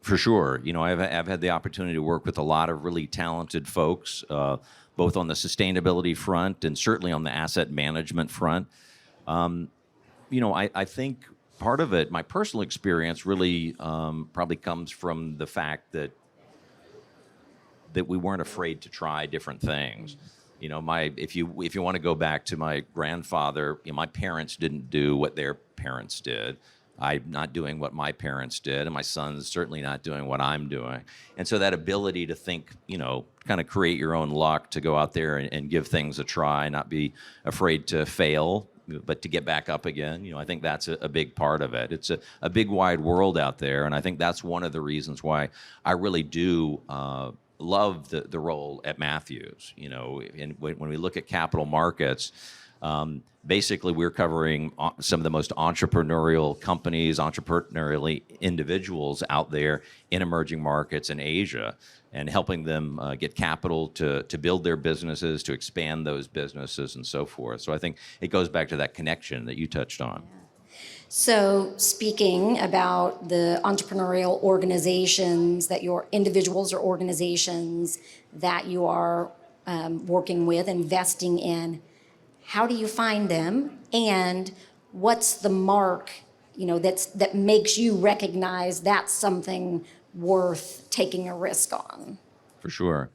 For sure. I've had the opportunity to work with a lot of really talented folks, both on the sustainability front and certainly on the asset management front. I think part of it, my personal experience, really probably comes from the fact that we weren't afraid to try different things. If you want to go back to my grandfather, my parents didn't do what their parents did. I'm not doing what my parents did, and my son's certainly not doing what I'm doing. And so that ability to think, kind of create your own luck, to go out there and give things a try, not be afraid to fail, but to get back up again, I think that's a big part of it. It's a big wide world out there, and I think that's one of the reasons why I really do love the role at Matthews. And when we look at capital markets, basically we're covering some of the most entrepreneurial companies, entrepreneurial individuals out there in emerging markets in Asia, and helping them get capital to build their businesses, to expand those businesses, and so forth. So I think it goes back to that connection that you touched on. So speaking about the entrepreneurial organizations that your individuals or organizations that you are working with, investing in, how do you find them, and what's the mark, that makes you recognize that's something worth taking a risk on? For sure.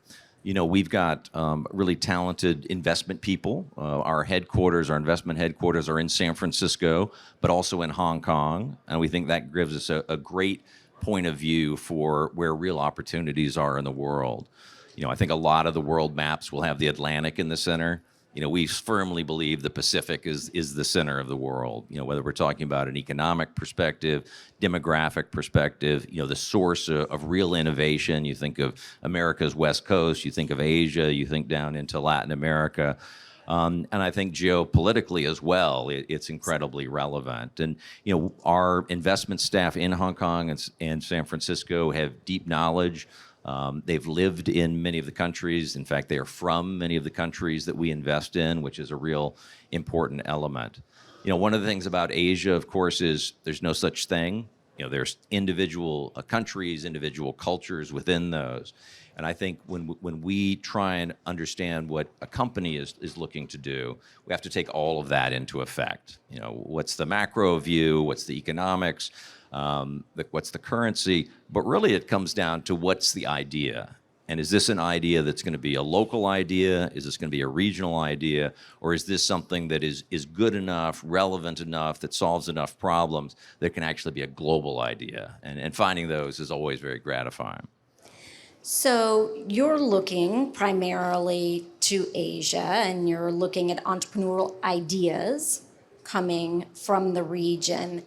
We've got really talented investment people. Our investment headquarters are in San Francisco, but also in Hong Kong. And we think that gives us a great point of view for where real opportunities are in the world. I think a lot of the world maps will have the Atlantic in the center. We firmly believe the Pacific is the center of the world. Whether we're talking about an economic perspective, demographic perspective, the source of real innovation. You think of America's West Coast, you think of Asia, you think down into Latin America. And I think geopolitically as well, it's incredibly relevant. And, our investment staff in Hong Kong and San Francisco have deep knowledge. They've lived in many of the countries. In fact, they are from many of the countries that we invest in, which is a real important element. One of the things about Asia, of course, is there's no such thing. There's individual countries, individual cultures within those. And I think when we try and understand what a company is looking to do, we have to take all of that into effect. What's the macro view? What's the economics? What's the currency? But really it comes down to what's the idea. And is this an idea that's going to be a local idea? Is this going to be a regional idea? Or is this something that is good enough, relevant enough, that solves enough problems that can actually be a global idea? And finding those is always very gratifying. So you're looking primarily to Asia, and you're looking at entrepreneurial ideas coming from the region.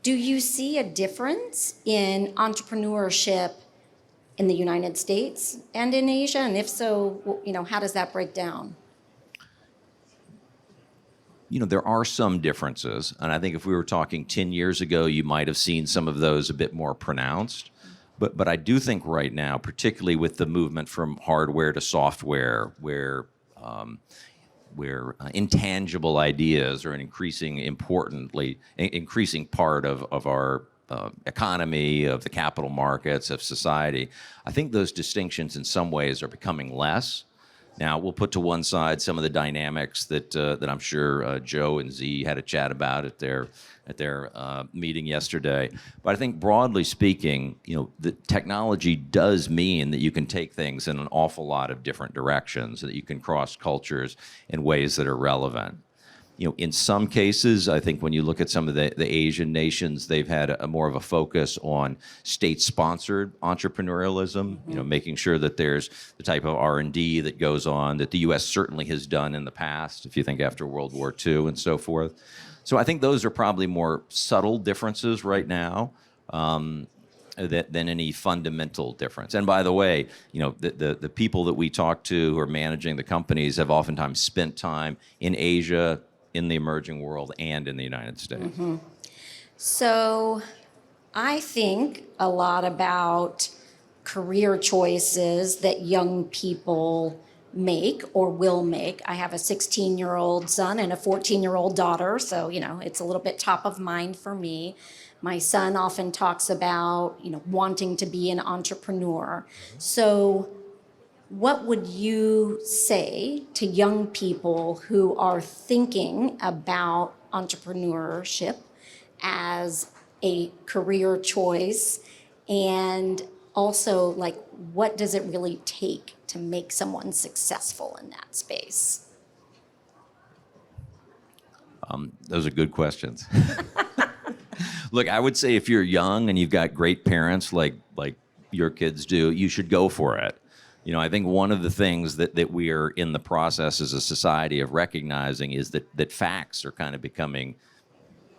Do you see a difference in entrepreneurship in the United States and in Asia? And if so, how does that break down? There are some differences. And I think if we were talking 10 years ago, you might have seen some of those a bit more pronounced. But I do think right now, particularly with the movement from hardware to software, where intangible ideas are an increasing part of our economy, of the capital markets, of society, I think those distinctions in some ways are becoming less. Now, we'll put to one side some of the dynamics that I'm sure Joe and Z had a chat about at their meeting yesterday. But I think broadly speaking, the technology does mean that you can take things in an awful lot of different directions, that you can cross cultures in ways that are relevant. In some cases, I think when you look at some of the Asian nations, they've had a more of a focus on state-sponsored entrepreneurialism. Making sure that there's the type of R&D that goes on that the U.S. certainly has done in the past. If you think after World War II and so forth, so I think those are probably more subtle differences right now. Than any fundamental difference. And by the way, the people that we talk to who are managing the companies have oftentimes spent time in Asia, in the emerging world, and in the United States. So I think a lot about career choices that young people make or will make. I have a 16-year-old son and a 14-year-old daughter, so it's a little bit top of mind for me. My son often talks about, wanting to be an entrepreneur. So what would you say to young people who are thinking about entrepreneurship as a career choice? And also, what does it really take to make someone successful in that space? Those are good questions. Look, I would say if you're young and you've got great parents like your kids do, you should go for it. I think one of the things that we are in the process as a society of recognizing is that facts are kind of becoming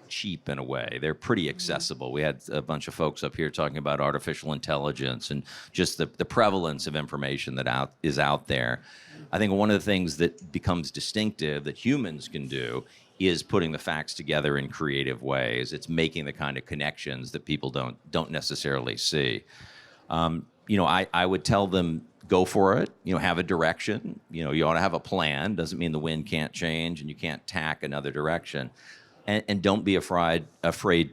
cheap in a way. They're pretty accessible. We had a bunch of folks up here talking about artificial intelligence and just the prevalence of information that is out there. I think one of the things that becomes distinctive that humans can do is putting the facts together in creative ways. It's making the kind of connections that people don't necessarily see. I would tell them, go for it. Have a direction. You ought to have a plan. Doesn't mean the wind can't change and you can't tack another direction. And don't be afraid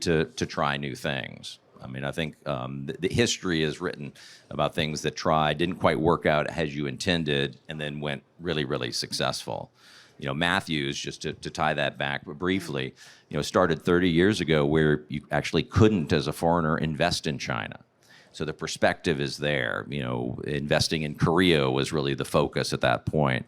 to try new things. I think the history is written about things that didn't quite work out as you intended, and then went really, really successful. Matthews, just to tie that back briefly, started 30 years ago where you actually couldn't, as a foreigner, invest in China. So the perspective is there. Investing in Korea was really the focus at that point.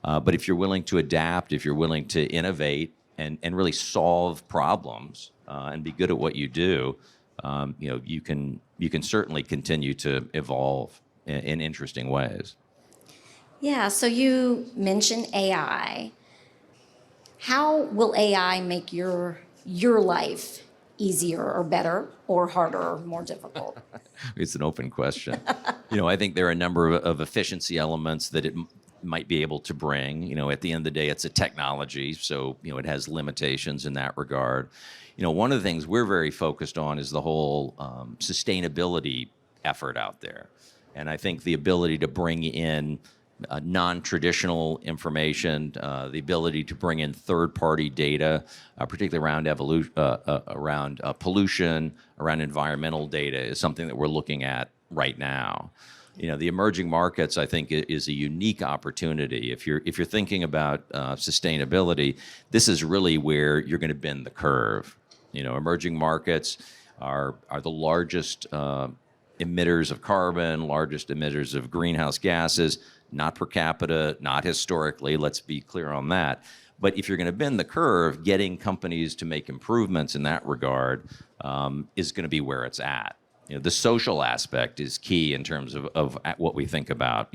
But if you're willing to adapt, if you're willing to innovate and really solve problems and be good at what you do, you can certainly continue to evolve in interesting ways. Yeah, so you mentioned AI. How will AI make your life easier or better or harder or more difficult? It's an open question. I think there are a number of efficiency elements that it might be able to bring. At the end of the day, it's a technology, so it has limitations in that regard. One of the things we're very focused on is the whole sustainability effort out there. And I think the ability to bring in non-traditional information, the ability to bring in third-party data, particularly around pollution, around environmental data, is something that we're looking at right now. The emerging markets, I think, is a unique opportunity. If you're thinking about sustainability, this is really where you're going to bend the curve. Emerging markets are the largest emitters of carbon, largest emitters of greenhouse gases, not per capita, not historically, let's be clear on that. But if you're going to bend the curve, getting companies to make improvements in that regard is going to be where it's at. The social aspect is key in terms of what we think about,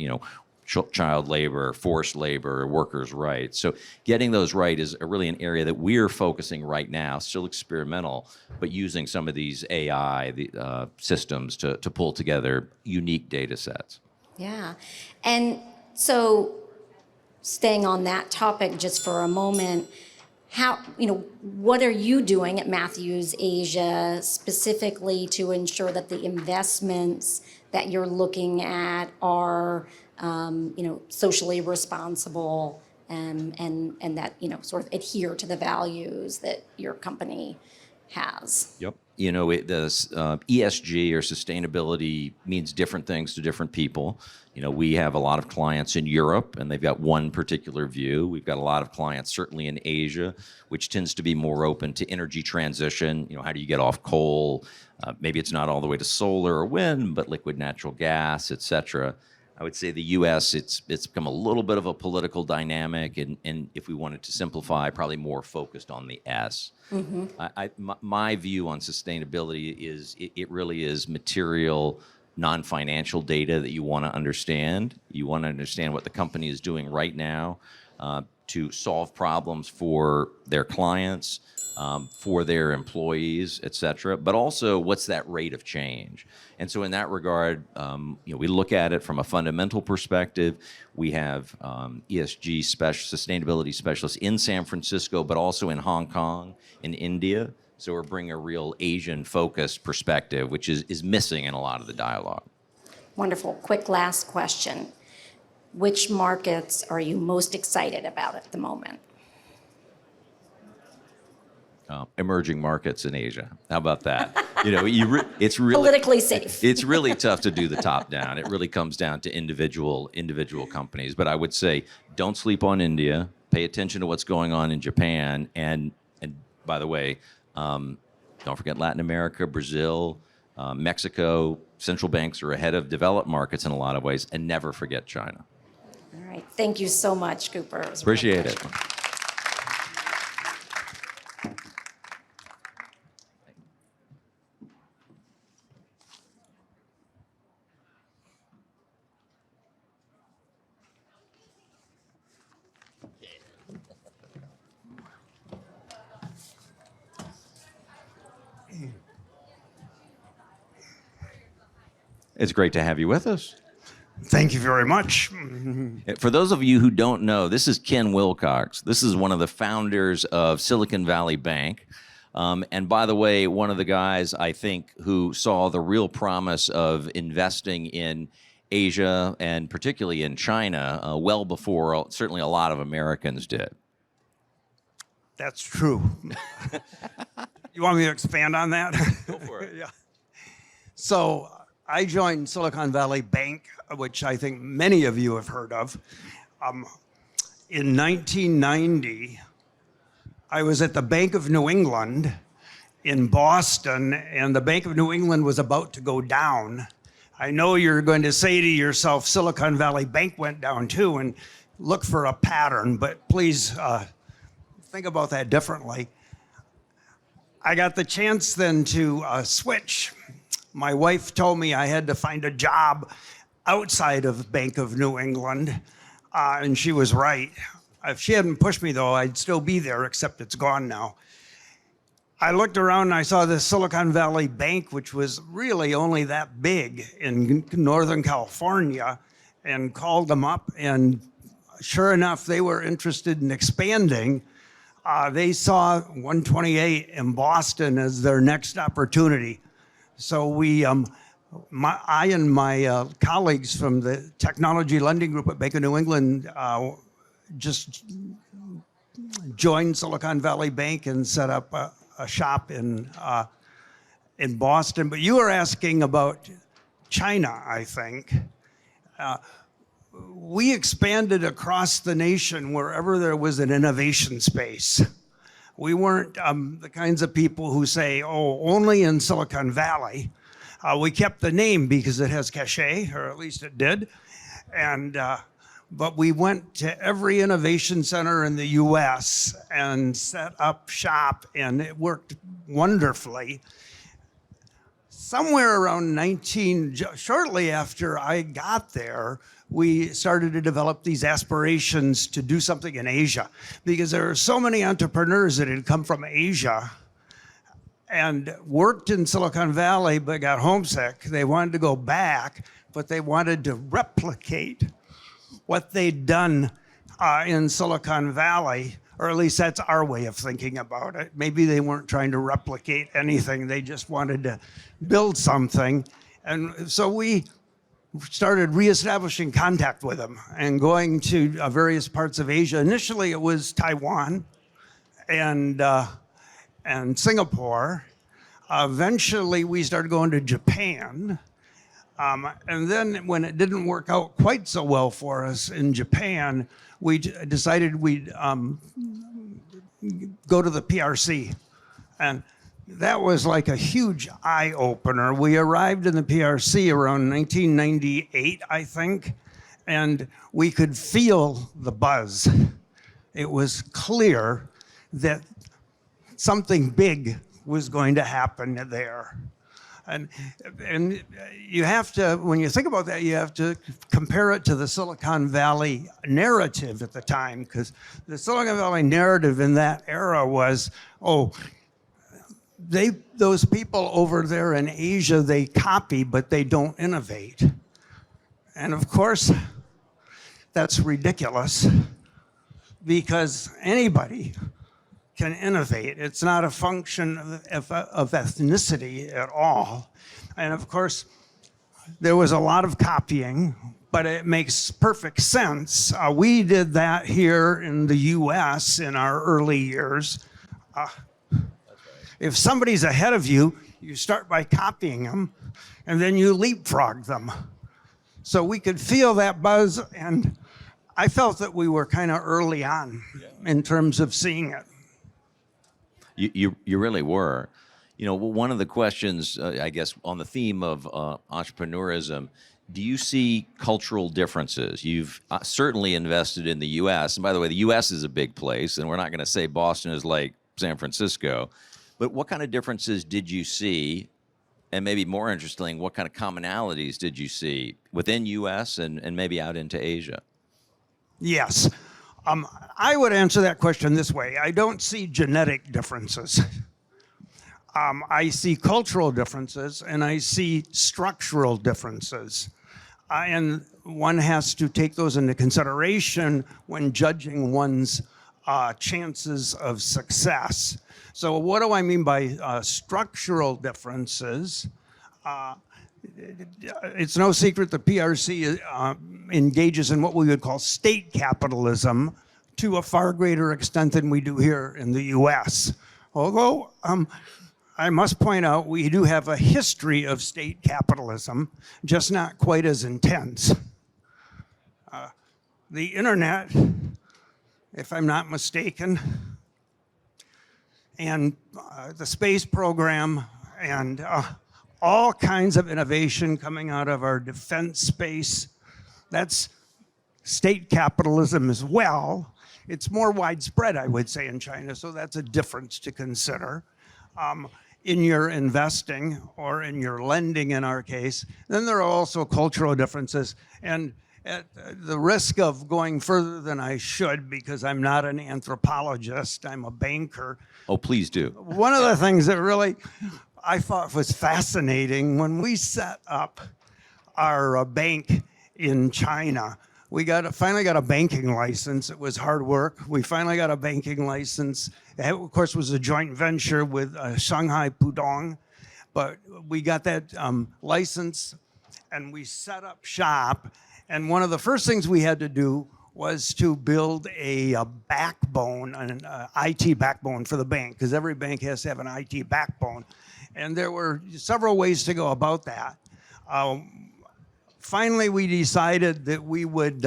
child labor, forced labor, workers' rights. So getting those right is really an area that we're focusing right now, still experimental, but using some of these AI systems to pull together unique data sets. Yeah. And so staying on that topic just for a moment, what are you doing at Matthews Asia specifically to ensure that the investments that you're looking at are, socially responsible and that, sort of adhere to the values that your company has? Yep. ESG or sustainability means different things to different people. We have a lot of clients in Europe, and they've got one particular view. We've got a lot of clients certainly in Asia, which tends to be more open to energy transition. How do you get off coal? Maybe it's not all the way to solar or wind, but liquid natural gas, et cetera. I would say the U.S. It's become a little bit of a political dynamic, and if we wanted to simplify, probably more focused on the S. My view on sustainability is it really is material, non-financial data that you want to understand. You want to understand what the company is doing right now to solve problems for their clients, for their employees, et cetera, but also what's that rate of change. And so in that regard, we look at it from a fundamental perspective. We have ESG sustainability specialists in San Francisco, but also in Hong Kong, in India. So we're bringing a real Asian-focused perspective, which is missing in a lot of the dialogue. Wonderful. Quick last question. Which markets are you most excited about at the moment? Emerging markets in Asia. How about that? It's really Politically safe. It's really tough to do the top down. It really comes down to individual companies. But I would say, don't sleep on India. Pay attention to what's going on in Japan. And by the way, don't forget Latin America, Brazil, Mexico. Central banks are ahead of developed markets in a lot of ways. And never forget China. All right. Thank you so much, Cooper. It was a real Appreciate it. pleasure. It's great to have you with us. Thank you very much. For those of you who don't know, this is Ken Wilcox. This is one of the founders of Silicon Valley Bank. And by the way, one of the guys, I think, who saw the real promise of investing in Asia and particularly in China well before certainly a lot of Americans did. That's true. You want me to expand on that? Go for it. Yeah. So I joined Silicon Valley Bank, which I think many of you have heard of. In 1990, I was at the Bank of New England in Boston, and the Bank of New England was about to go down. I know you're going to say to yourself, Silicon Valley Bank went down too, and look for a pattern, but please think about that differently. I got the chance then to switch. My wife told me I had to find a job outside of Bank of New England, and she was right. If she hadn't pushed me, though, I'd still be there, except it's gone now. I looked around and I saw this Silicon Valley Bank, which was really only that big in Northern California, and called them up, and sure enough, they were interested in expanding. They saw 128 in Boston as their next opportunity. So I and my colleagues from the technology lending group at Bank of New England just joined Silicon Valley Bank and set up a shop in Boston. But you were asking about China, I think. We expanded across the nation wherever there was an innovation space. We weren't the kinds of people who say, oh, only in Silicon Valley. We kept the name because it has cachet, or at least it did. But we went to every innovation center in the US and set up shop, and it worked wonderfully. Somewhere around shortly after I got there, we started to develop these aspirations to do something in Asia, because there are so many entrepreneurs that had come from Asia and worked in Silicon Valley but got homesick. They wanted to go back, but they wanted to replicate what they'd done in Silicon Valley, or at least that's our way of thinking about it. Maybe they weren't trying to replicate anything, they just wanted to build something. And so we started reestablishing contact with them and going to various parts of Asia. Initially, it was Taiwan and Singapore. Eventually, we started going to Japan. And then when it didn't work out quite so well for us in Japan, we decided we'd go to the PRC. And that was like a huge eye-opener. We arrived in the PRC around 1998, I think. and we could feel the buzz. It was clear that something big was going to happen there. And you have to, when you think about that, you have to compare it to the Silicon Valley narrative at the time, because the Silicon Valley narrative in that era was, oh, those people over there in Asia, they copy, but they don't innovate. And of course, that's ridiculous, because anybody can innovate. It's not a function of ethnicity at all. And of course, there was a lot of copying, but it makes perfect sense. We did that here in the US in our early years. If somebody's ahead of you, you start by copying them, and then you leapfrog them. So we could feel that buzz, and I felt that we were kind of early on in terms of seeing it. You really were. You know, one of the questions, I guess, on the theme of entrepreneurism, do you see cultural differences? You've certainly invested in the U.S. And by the way, the U.S. is a big place, and we're not going to say Boston is like San Francisco. But what kind of differences did you see? And maybe more interesting, what kind of commonalities did you see within U.S. and maybe out into Asia? Yes. I would answer that question this way. I don't see genetic differences. I see cultural differences, and I see structural differences. And one has to take those into consideration when judging one's chances of success. So what do I mean by structural differences? It's no secret the PRC engages in what we would call state capitalism to a far greater extent than we do here in the US. Although I must point out we do have a history of state capitalism, just not quite as intense. The internet, if I'm not mistaken, and the space program, and all kinds of innovation coming out of our defense space. That's state capitalism as well. It's more widespread, I would say, in China, so that's a difference to consider in your investing or in your lending in our case. Then there are also cultural differences. And at the risk of going further than I should, because I'm not an anthropologist, I'm a banker. Oh, please do. One of the things that really I thought was fascinating, when we set up our bank in China, we finally got a banking license. It was hard work. We finally got a banking license. It, of course, was a joint venture with Shanghai Pudong, but we got that license, and we set up shop. And one of the first things we had to do was to build a backbone, an IT backbone for the bank, because every bank has to have an IT backbone. And there were several ways to go about that. Finally, we decided that we would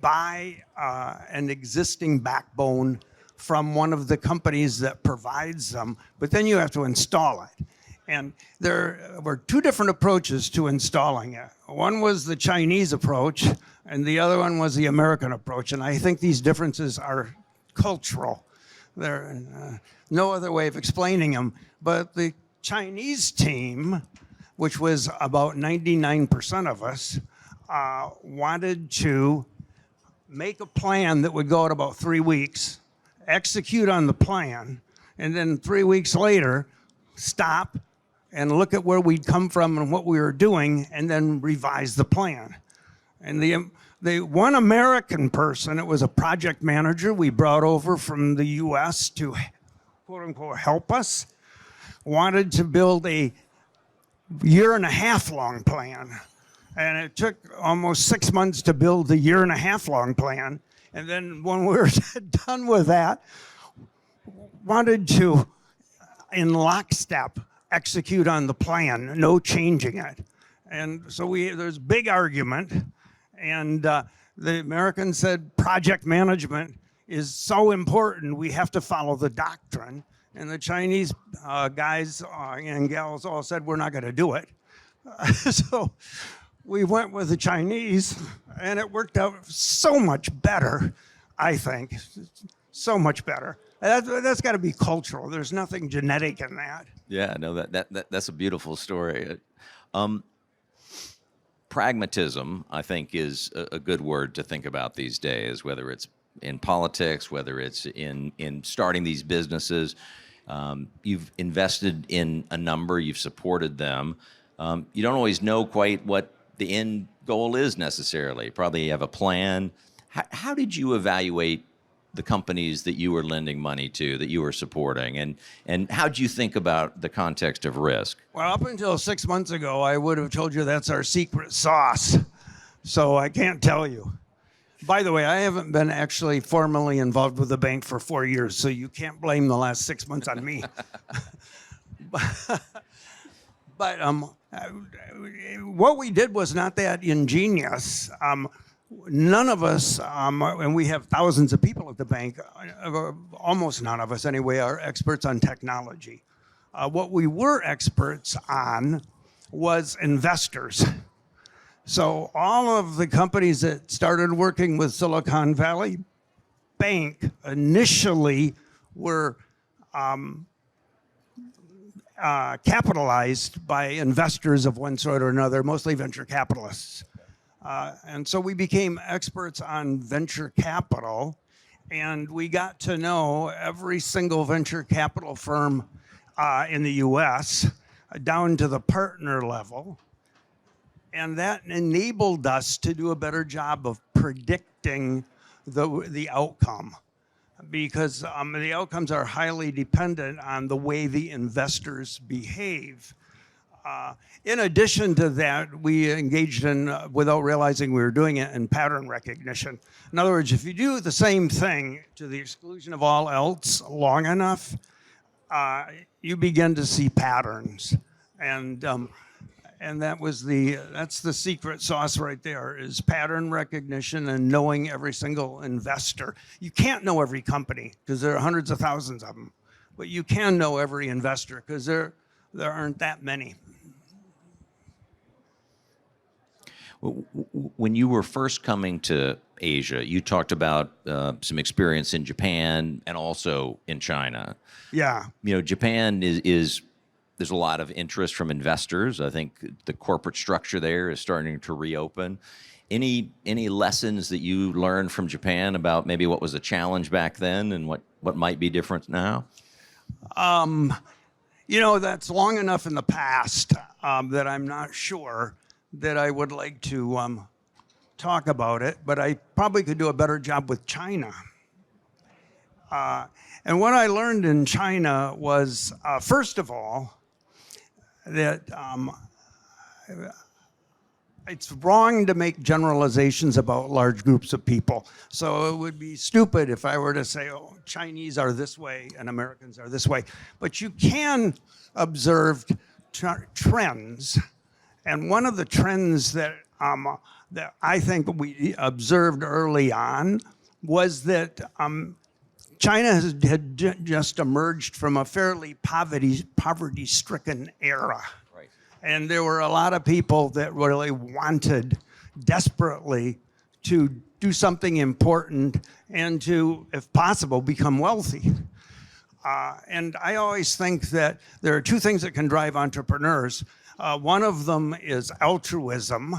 buy an existing backbone from one of the companies that provides them, but then you have to install it. And there were two different approaches to installing it. One was the Chinese approach, and the other one was the American approach. And I think these differences are cultural. There no other way of explaining them. But the Chinese team, which was about 99% of us, wanted to make a plan that would go out about 3 weeks, execute on the plan, and then 3 weeks later, stop and look at where we'd come from and what we were doing, and then revise the plan. And the one American person, it was a project manager we brought over from the US to, quote unquote, help us, wanted to build a year-and-a-half-long plan. And it took almost 6 months to build the year-and-a-half-long plan. And then when we were done with that, wanted to, in lockstep, execute on the plan, no changing it. And so there's big argument. And the Americans said project management is so important, we have to follow the doctrine. And the Chinese guys and gals all said, we're not going to do it. So we went with the Chinese, and it worked out so much better, I think. So much better. That's got to be cultural. There's nothing genetic in that. Yeah, no, that's a beautiful story. Pragmatism, I think, is a good word to think about these days, whether it's in politics, whether it's in starting these businesses. You've invested in a number, you've supported them. You don't always know quite what the end goal is necessarily. Probably you have a plan. How did you evaluate the companies that you were lending money to, that you were supporting, and how do you think about the context of risk? Well, up until 6 months ago, I would have told you that's our secret sauce. So I can't tell you. By the way, I haven't been actually formally involved with the bank for 4 years, so you can't blame the last 6 months on me. But what we did was not that ingenious. None of us, and we have thousands of people at the bank, almost none of us anyway, are experts on technology. What we were experts on was investors. So all of the companies that started working with Silicon Valley Bank initially were capitalized by investors of one sort or another, mostly venture capitalists. And so we became experts on venture capital, and we got to know every single venture capital firm in the US down to the partner level. And that enabled us to do a better job of predicting the outcome, because the outcomes are highly dependent on the way the investors behave. In addition to that, we engaged in, without realizing we were doing it, in pattern recognition. In other words, if you do the same thing to the exclusion of all else long enough, you begin to see patterns. And that's the secret sauce right there, is pattern recognition and knowing every single investor. You can't know every company because there are hundreds of thousands of them, but you can know every investor because there aren't that many. When you were first coming to Asia, you talked about some experience in Japan and also in China. Yeah. You know, Japan is there's a lot of interest from investors. I think the corporate structure there is starting to reopen. Any lessons that you learned from Japan about maybe what was a challenge back then and what might be different now? You know, that's long enough in the past that I'm not sure that I would like to talk about it, but I probably could do a better job with China. And what I learned in China was, first of all, that it's wrong to make generalizations about large groups of people. So it would be stupid if I were to say, oh, Chinese are this way and Americans are this way. But you can observe trends. And one of the trends that I think we observed early on was that China had just emerged from a fairly poverty-stricken era. Right. And there were a lot of people that really wanted desperately to do something important and to, if possible, become wealthy. And I always think that there are two things that can drive entrepreneurs. One of them is altruism,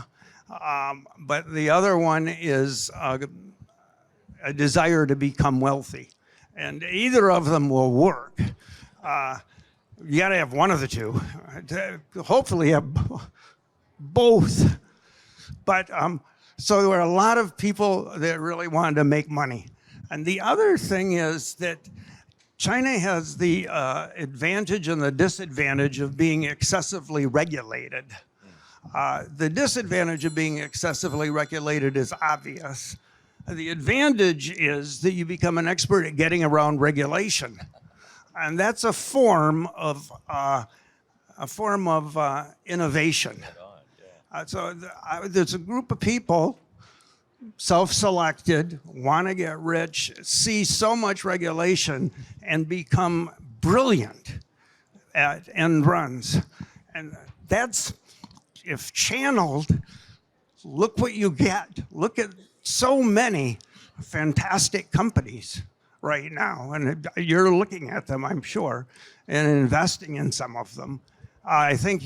but the other one is a desire to become wealthy. And either of them will work. You got to have one of the two. Hopefully have both. But so there were a lot of people that really wanted to make money. And the other thing is that China has the advantage and the disadvantage of being excessively regulated. The disadvantage of being excessively regulated is obvious. The advantage is that you become an expert at getting around regulation, and that's a form of innovation. So there's a group of people, self-selected, want to get rich, see so much regulation, and become brilliant at end runs, and that's, if channeled, look what you get. Look at so many fantastic companies right now, and you're looking at them, I'm sure, and investing in some of them. I think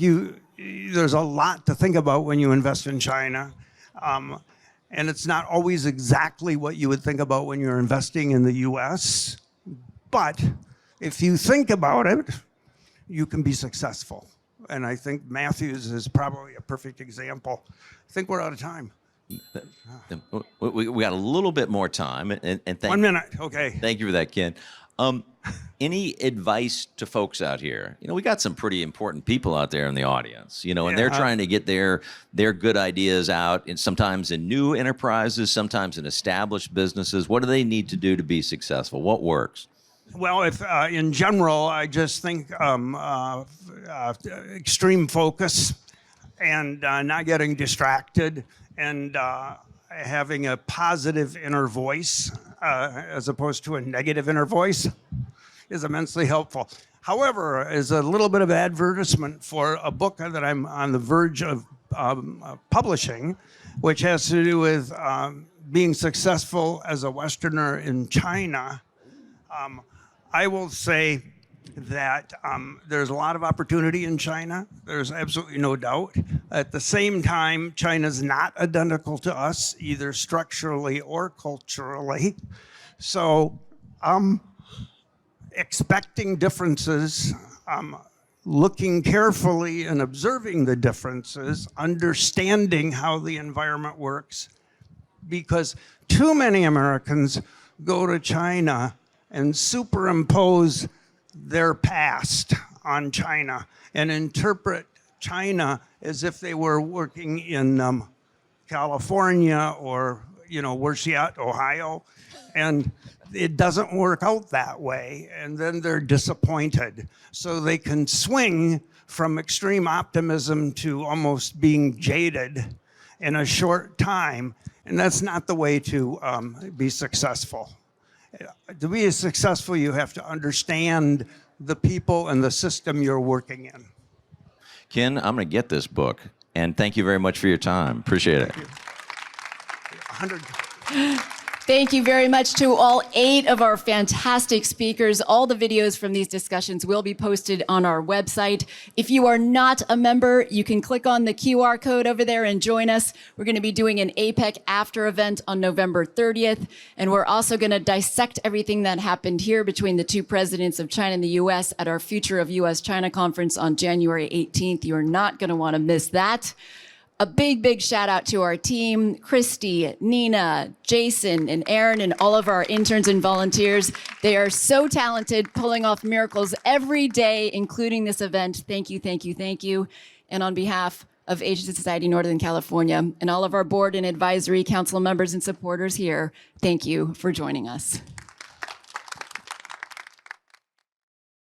there's a lot to think about when you invest in China, and it's not always exactly what you would think about when you're investing in the U.S., but if you think about it, you can be successful. And I think Matthews is probably a perfect example. I think we're out of time. We got a little bit more time, and thank 1 minute, okay. Thank you for that, Ken. Any advice to folks out here? You know, we got some pretty important people out there in the audience, you know, and they're trying to get their good ideas out, and sometimes in new enterprises, sometimes in established businesses. What do they need to do to be successful? What works? Well, if in general, I just think extreme focus and not getting distracted, and having a positive inner voice as opposed to a negative inner voice is immensely helpful. However, as a little bit of advertisement for a book that I'm on the verge of publishing, which has to do with being successful as a Westerner in China, I will say that there's a lot of opportunity in China. There's absolutely no doubt. At the same time, China's not identical to us, either structurally or culturally. So expecting differences, looking carefully and observing the differences, understanding how the environment works, because too many Americans go to China and superimpose their past on China and interpret China as if they were working in California or, you know, where's she at, Ohio? And it doesn't work out that way, and then they're disappointed. So they can swing from extreme optimism to almost being jaded in a short time, and that's not the way to be successful. To be successful, you have to understand the people and the system you're working in. Ken, I'm going to get this book, and thank you very much for your time. Appreciate it. 100. Thank you very much to all 8 of our fantastic speakers. All the videos from these discussions will be posted on our website. If you are not a member, you can click on the QR code over there and join us. We're going to be doing an APEC after event on November 30th, and we're also going to dissect everything that happened here between the 2 presidents of China and the U.S. at our Future of U.S.-China conference on January 18th. You're not going to want to miss that. A big, big shout out to our team, Christy, Nina, Jason, and Aaron, and all of our interns and volunteers. They are so talented, pulling off miracles every day, including this event. Thank you, thank you, thank you. And on behalf of Asian Society Northern California and all of our board and advisory council members and supporters here, thank you for joining us.